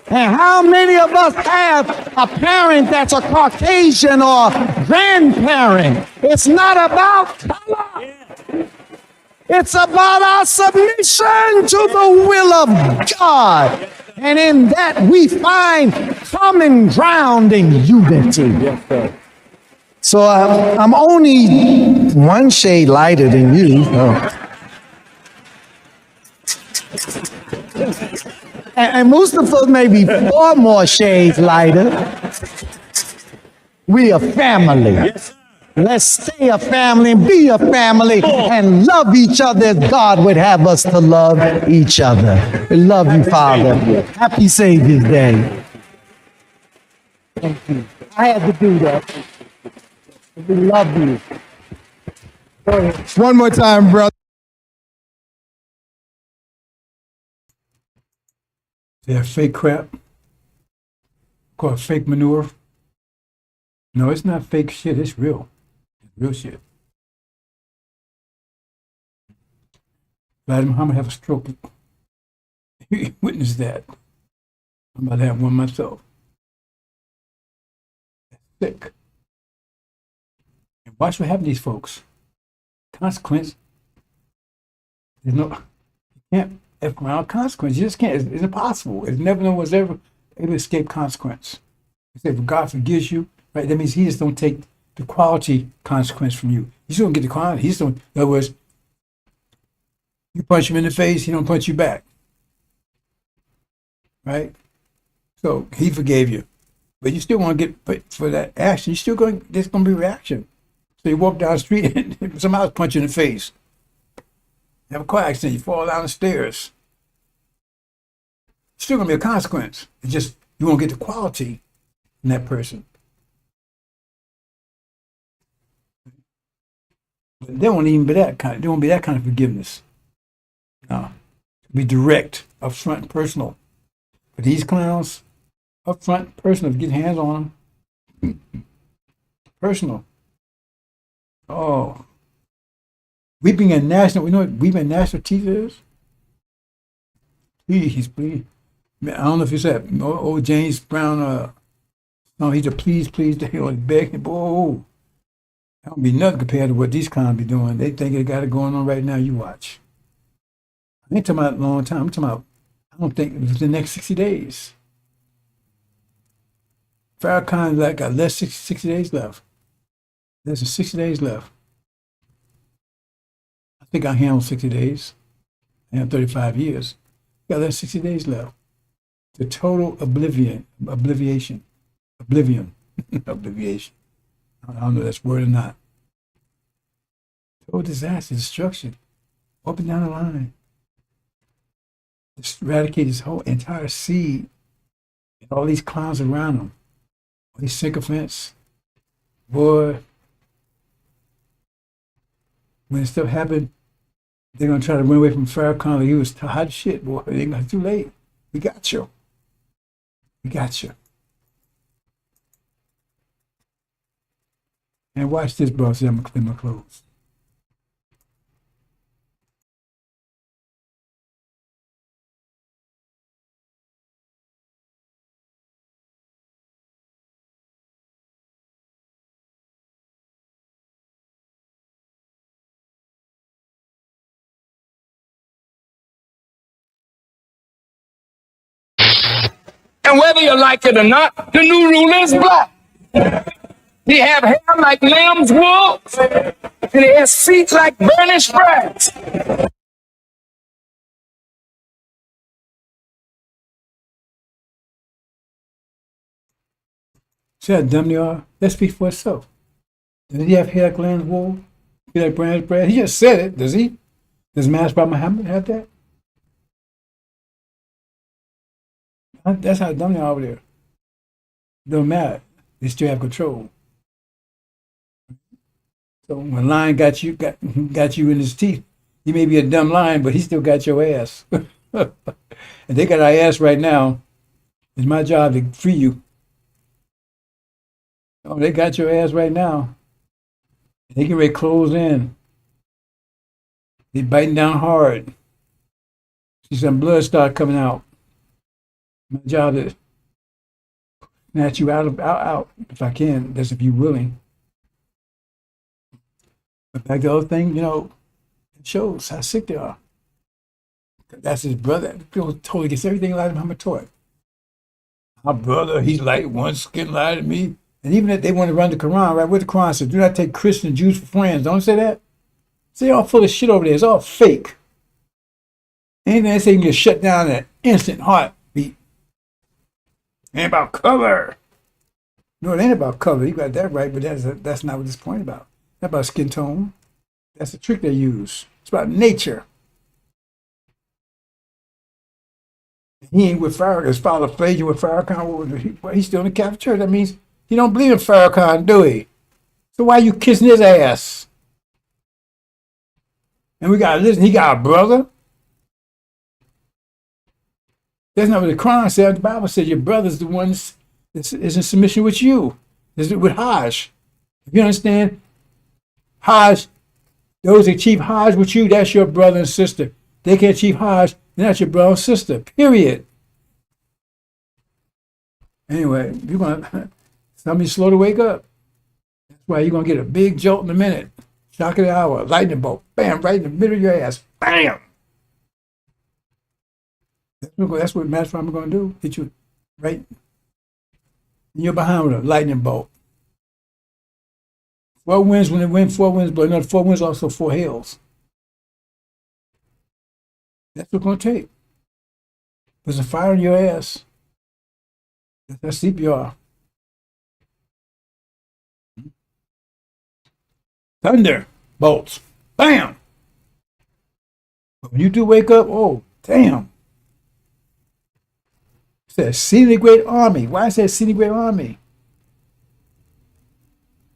Speaker 3: And how many of us have a parent that's a Caucasian or grandparent? It's not about color. It's about our submission to the will of God. And in that we find common ground and unity.
Speaker 4: Yes, sir.
Speaker 3: So I'm only one shade lighter than you. And Mustafa may be 4 more shades lighter. We a family.
Speaker 4: Yes, sir.
Speaker 3: Let's stay a family and be a family and love each other as God would have us to love each other. We love you, Father. Happy Savior's Day. Thank you. I had to do that. We love you. Go ahead.
Speaker 5: One more time, brother.
Speaker 2: They're fake crap, called fake manure. No, it's not fake shit. It's real. It's real shit. Vladimir Muhammad have a stroke. He witnessed that. I'm about to have one myself. That's sick. And watch what happened to these folks. Consequence. There's no, you can't F around consequence. You just can't. It's impossible. It's never, no one's ever able to escape consequence. You say, if God forgives you, right, that means he just don't take the quality consequence from you. He just don't get the quantity. He just don't, in other words, you punch him in the face, he don't punch you back. Right? So he forgave you. But you still want to get, but for that action, you still going, there's going to be reaction. So you walk down the street and somebody else punch you in the face. You have a car accident, you fall down the stairs. It's still going to be a consequence. It's just, you won't get the quality in that person. But there won't even be that kind. There won't be that kind of forgiveness. No, be direct, upfront, and personal. But these clowns, upfront, personal. Get hands on them. Personal. Oh, weeping at national. We know what weeping at national TV is. Please. Man, I don't know if it's that old James Brown. No, he's a please, they always begging. Whoa. That don't be nothing compared to what these clowns be doing. They think they got it going on right now. You watch. I ain't talking about a long time. I'm talking about, I don't think it was the next 60 days. Farrakhan got less 60 days left. There's 60 days left. I think I handled 60 days. I have 35 years. Got less 60 days left. The total oblivion. Obliviation. I don't know if that's word or not. Total disaster, destruction. Up and down the line. Just eradicate his whole entire seed and all these clowns around him. All these sycophants. Boy, when stuff happened, they're going to try to run away from Farrakhan like he was hot shit, boy. It ain't gonna too late. We got you. And watch this, bro. See, I'm going to clean my clothes.
Speaker 5: And whether you like it or not, the new ruler is black. He have hair like lamb's wool, and he has feet like burnished brass.
Speaker 2: See how dumb they are? That speaks for itself. Does he have hair like lamb's wool? Be like burnished brass? He just said it, does he? Does Master Muhammad have that? That's how dumb they are over there. Don't matter. They still have control. So when lion got you in his teeth, he may be a dumb lion, but he still got your ass. And they got our ass right now. It's my job to free you. Oh, they got your ass right now. They get ready to close in. They biting down hard. See some blood start coming out. My job is snatch you out if I can. That's if you're willing. But back to the other thing, it shows how sick they are. That's his brother. People totally gets everything like Muhammad taught. My brother, he's like one skin lighter than me. And even if they want to run the Quran, right? What the Quran says, do not take Christians and Jews for friends. Don't say that. See, all full of shit over there. It's all fake. Anything they say can get shut down in an instant heartbeat. Ain't about color. No, it ain't about color. You got that right, but that's not what this point about. It's not about skin tone. That's the trick they use. It's about nature. He ain't with Farrakhan. His father played with Farrakhan. He's still in the Catholic Church. That means he don't believe in Farrakhan, do he? So why you kissing his ass? And we got to listen. He got a brother. That's not what the Quran said. The Bible said your brother's the one that is in submission with you. Is it with Hajj? If you understand, Hajj, those that achieve Hajj with you, that's your brother and sister. They can't achieve Hajj, they're not your brother and sister, period. Anyway, you're gonna somebody slow to wake up. That's why you're gonna get a big jolt in a minute. Shock of the hour, lightning bolt, bam, right in the middle of your ass, bam. That's what Master Muhammad gonna do. Hit you right in your behind with a lightning bolt. 4 winds, when the wind 4 winds blow, another 4 winds, also 4 hails. That's what it's gonna take. There's a fire in your ass. That's how sleep you are. Thunder bolts, bam. But when you do wake up, oh damn. It says exceedingly great army. Why is that exceedingly great army?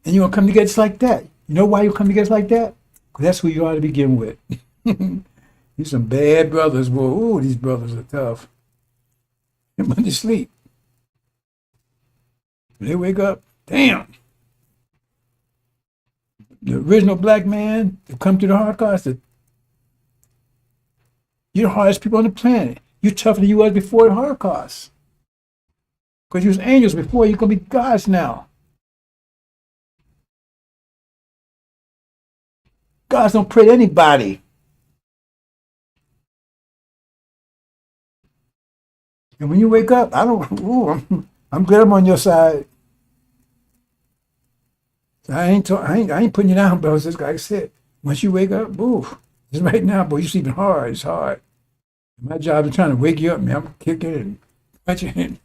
Speaker 2: And you're gonna come together just like that. You know why you come together like that? Because that's who you are to begin with. You some bad brothers, boy. Ooh, these brothers are tough. And when they sleep, when they wake up, damn. The original black man to come to the Holocaust, you're the hardest people on the planet. You're tougher than you was before the Holocaust. Because you was angels before, you're going to be gods now. Gods don't pray to anybody. And when you wake up, I'm glad I'm on your side. So I ain't putting you down, bro. Just like I said, once you wake up, oof. Just right now, boy, you're sleeping hard. It's hard. My job is trying to wake you up, man. I'm kicking and punching and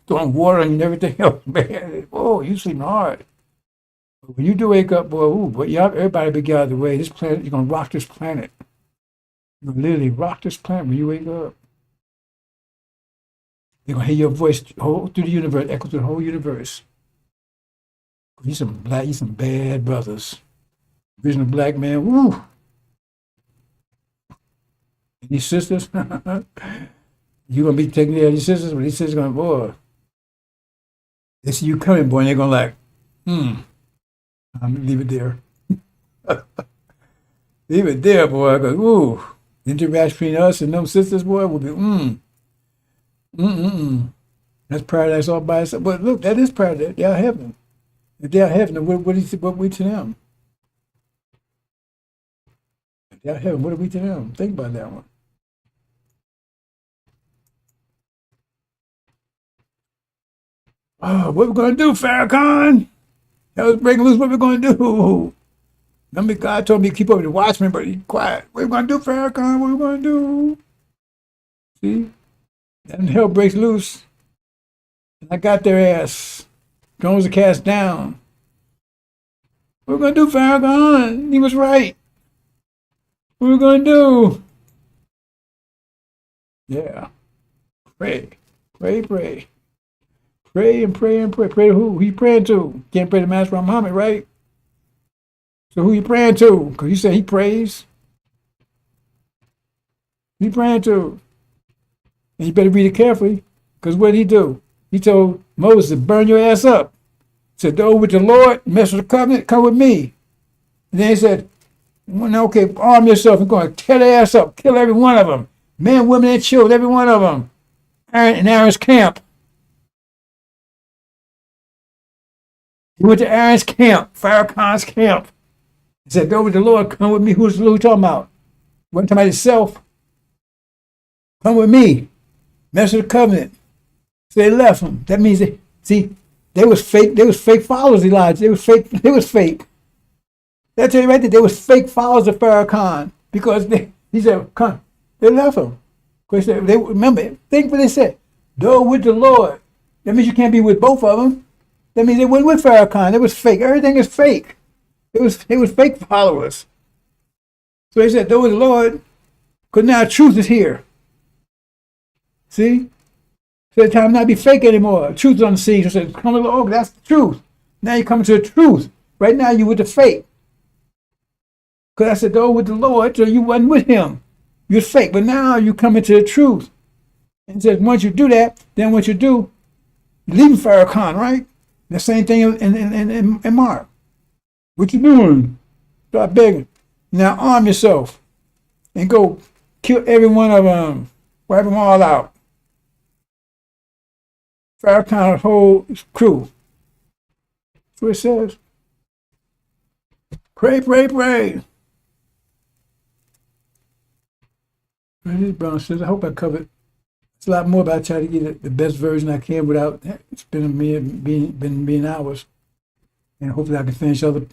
Speaker 2: throwing water on you and everything else, man. Oh, you sleeping hard. But when you do wake up, boy, everybody be get out of the way. This planet, you're gonna rock this planet. You're gonna literally rock this planet when you wake up. They're gonna hear your voice through the universe, echo through the whole universe. You some bad brothers. Original black man, woo. And these sisters, you gonna be taking care of these sisters, but these sisters gonna, boy, they see you coming, boy, and they're gonna like, I'm gonna leave it there. Leave it there, boy, because, ooh, interaction between us and them sisters, boy, will be, That's paradise all by itself. But look, that is paradise. They are heaven. If they are heaven, then what are we to them? If they are heaven, what are we to them? Think about that one. Oh, what we gonna do, Farrakhan? Hell's breaking loose. What we gonna do? Remember, God told me to keep up with the watchman, but he's quiet. What we gonna do, Farrakhan? What we gonna do? See? Then hell breaks loose. And I got their ass. Drones are cast down. What we gonna do, Farrakhan? He was right. What we gonna do? Yeah. Pray. Pray, pray. Pray and pray and pray. Pray to who? Who you praying to? Can't pray to Master Muhammad, right? So who you praying to? Because you said he prays. Who you praying to? And you better read it carefully. Because what did he do? He told Moses, burn your ass up. He said, go with the Lord, mess with the covenant, come with me. And then he said, well, okay, arm yourself. We're going to tear their ass up, kill every one of them. Men, women, and children, every one of them. In Aaron's camp. He went to Aaron's camp, Farrakhan's camp. He said, go with the Lord, come with me. Who's talking about? Wasn't talking about himself. Come with me. Mess with the covenant. So they left him. That means they was fake. They was fake followers, Elijah. They was fake. They was fake. That tell you right there, they was fake followers of Farrakhan because he said, come. They left him. Because they remember, think what they said. Go with the Lord. That means you can't be with both of them. That means they went with Farrakhan. It was fake. Everything is fake. It was fake followers. So he said, go with the Lord, because now truth is here. See? So the time not to be fake anymore. Truth is on the scene. So said, come with the Lord, that's the truth. Now you're coming to the truth. Right now you with the fake. Because I said, go with the Lord, so you wasn't with him. You're fake. But now you coming to the truth. And he says, once you do that, then what you do, you leave Farrakhan, right? The same thing in Mark. What you doing? Start begging. Now arm yourself and go kill every one of them. Wipe them all out. Farrakhan's whole crew. That's what it says. Pray, pray, pray. This Brown says, I hope I covered. It's a lot more, but I try to get the best version I can without spending being hours. And hopefully I can finish other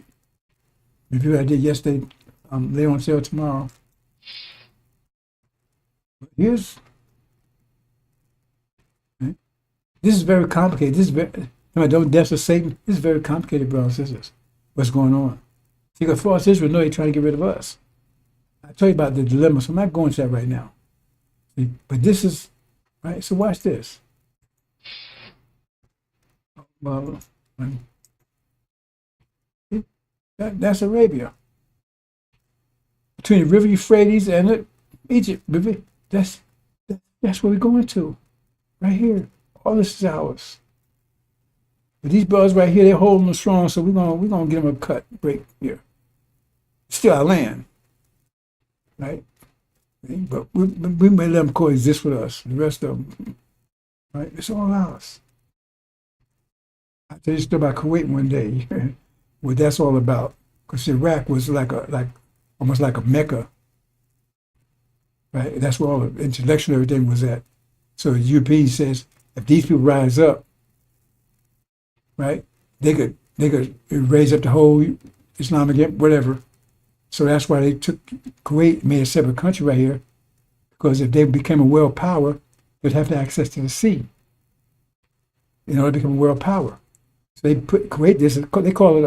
Speaker 2: review I did yesterday. Later on sale tomorrow. But here's right? This is very complicated. This is very don't deaths of Satan. This is very complicated, brothers and sisters. What's going on? See, because false Israel know they're trying to get rid of us. I tell you about the dilemma, so I'm not going to that right now. See, but this is right. So watch this. Well, that's Arabia. Between the river Euphrates and the Egypt River, that's where we're going to. Right here. All this is ours. But these brothers right here, they're holding them strong, so we're gonna give them a cut break here. It's still our land. Right? But we may let them coexist with us. The rest of them, right? It's all ours. I tell you a story about Kuwait one day. What that's all about. Because Iraq was almost like a Mecca. Right? That's where all the intellectual everything was at. So the European says, if these people rise up, right, they could raise up the whole Islamic whatever. So that's why they took Kuwait, made a separate country right here, because if they became a world power, they'd have to have access to the sea in order to become a world power. So they put Kuwait. They call it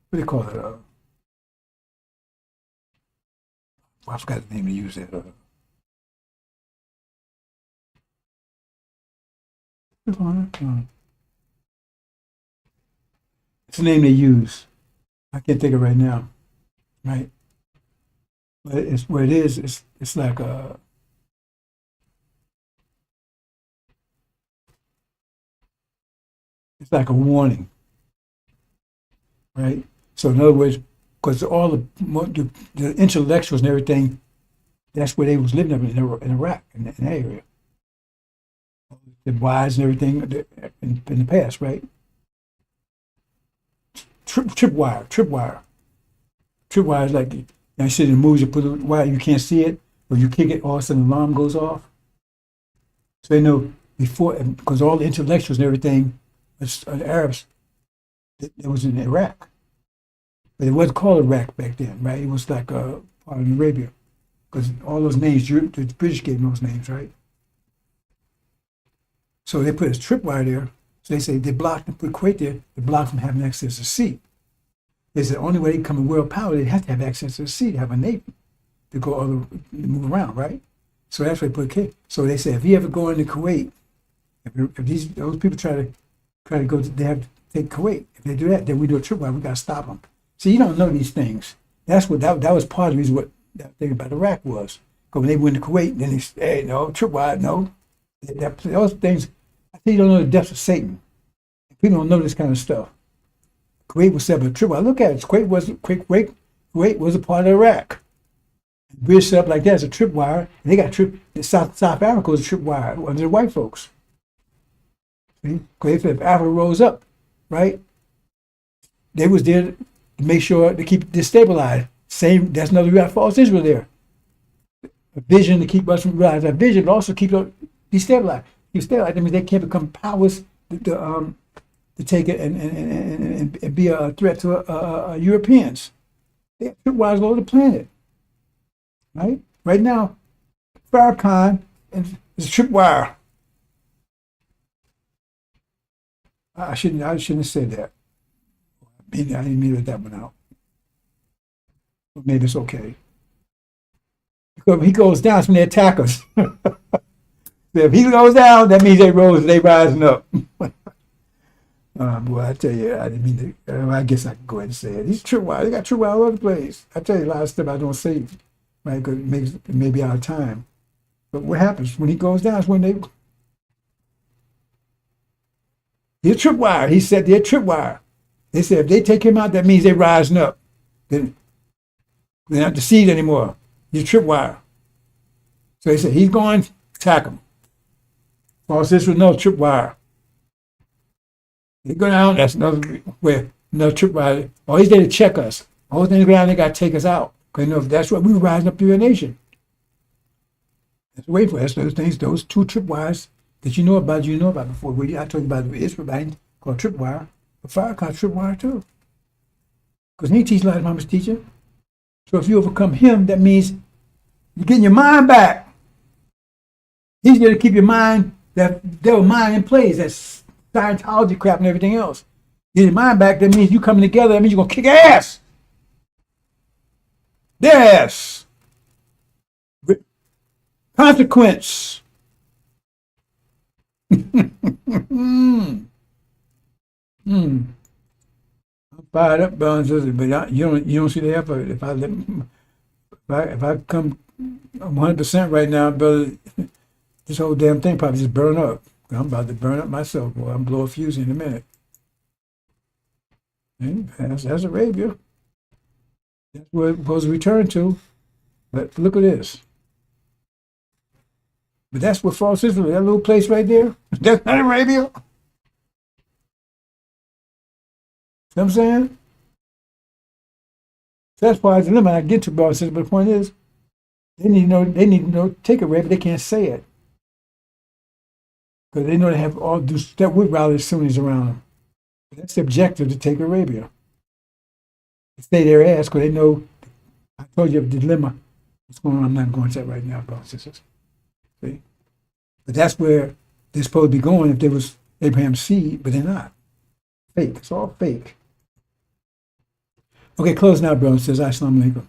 Speaker 2: what do they call it? I forgot the name they use it. It's the name they use. I can't think of it right now. Right? But it's what it is. It's like a. It's like a warning, right? So in other words, because all the intellectuals and everything, that's where they was living up in Iraq, in that area. The wives and everything in the past, right? Tripwire. Tripwire is like, you see in the movies, you put a wire, you can't see it, or you kick it, all of a sudden the alarm goes off. So they know before, because all the intellectuals and everything, the Arabs, it was in Iraq. But it wasn't called Iraq back then, right? It was like part of Arabia. Because all those names, the British gave them those names, right? So they put a tripwire there. So they say they blocked and put Kuwait there to block from having access to the sea. They said the only way they become a world power, they have to have access to the sea, to have a navy, to go move around, right? So that's why they put Kuwait. So they said if you ever go into Kuwait, if those people try to go, they have to take Kuwait. If they do that, then we do a tripwire. We got to stop them. So you don't know these things. That's what that was part of the reason what that thing about Iraq was. Because when they went to Kuwait, then they said, hey, no, tripwire, no. Those things, I think you don't know the depths of Satan. People don't know this kind of stuff. Kuwait was set up a tripwire. Look at it. Kuwait was a part of Iraq. The British set up like that as a tripwire. And they got South Africa was a tripwire under the white folks. See? Because if Africa rose up, right? They was there to make sure to keep it destabilized. Same, that's another reason false Israel there. A vision to keep us from realizing that vision, but also keep it destabilized. Destabilized, that means they can't become powers to take it and be a threat to Europeans. They have tripwires all over the planet. Right? Right now, Farrakhan is a tripwire. I shouldn't have said that. Maybe I didn't mean to let that one out. But maybe it's okay. Because when he goes down, it's when they attack us. If he goes down, that means they rising up. Boy, I tell you, I didn't mean to. I guess I can go ahead and say it. These tripwires, they got tripwire all over the place. I tell you a lot of stuff I don't say, right? Because it may be out of time. But what happens when he goes down is when he's a tripwire. He said they're a tripwire. They said if they take him out, that means they're rising up. Then they're not deceived anymore. He's a tripwire. So they said he's going, attack him. False Israel, no tripwire. They go down, that's another tripwire. Oh, he's there to check us. All things go down, they got to take us out. Because you know, that's what we were rising up to your nation. That's wait for us. Those things, those two tripwires that you know about before. I told you about the Israelite called tripwire. But Farrakhan tripwire too. Because he teaches like Mama's teaching. So if you overcome him, that means you're getting your mind back. He's going to keep your mind, that devil mind in place. That's Scientology crap and everything else. Get your mind back, that means you coming together, that means you're going to kick ass. Their ass. Consequence. I'm fired up, brothers and sisters, but you don't see the effort. If I come 100% right now, brother, this whole damn thing probably just burn up. I'm about to burn up myself, boy. I'm blow a fuse in a minute. That's Arabia. That's where it's supposed to return to. But look at this. But that's what false Israel, that little place right there, that's not Arabia. You know what I'm saying? So that's why it's a limit I get to, brothers and sisters, but the point is, they need to know, take Arabia, they can't say it. Because they know they have all this that would rally the Sunnis around them. But that's the objective, to take Arabia. They stay their ass because they know, I told you the dilemma. What's going on? I'm not going to that right now, brothers and sisters. See? But that's where they're supposed to be going if there was Abraham's seed, but they're not. Fake. It's all fake. Okay, close now, brothers and sisters. Assalamu alaikum.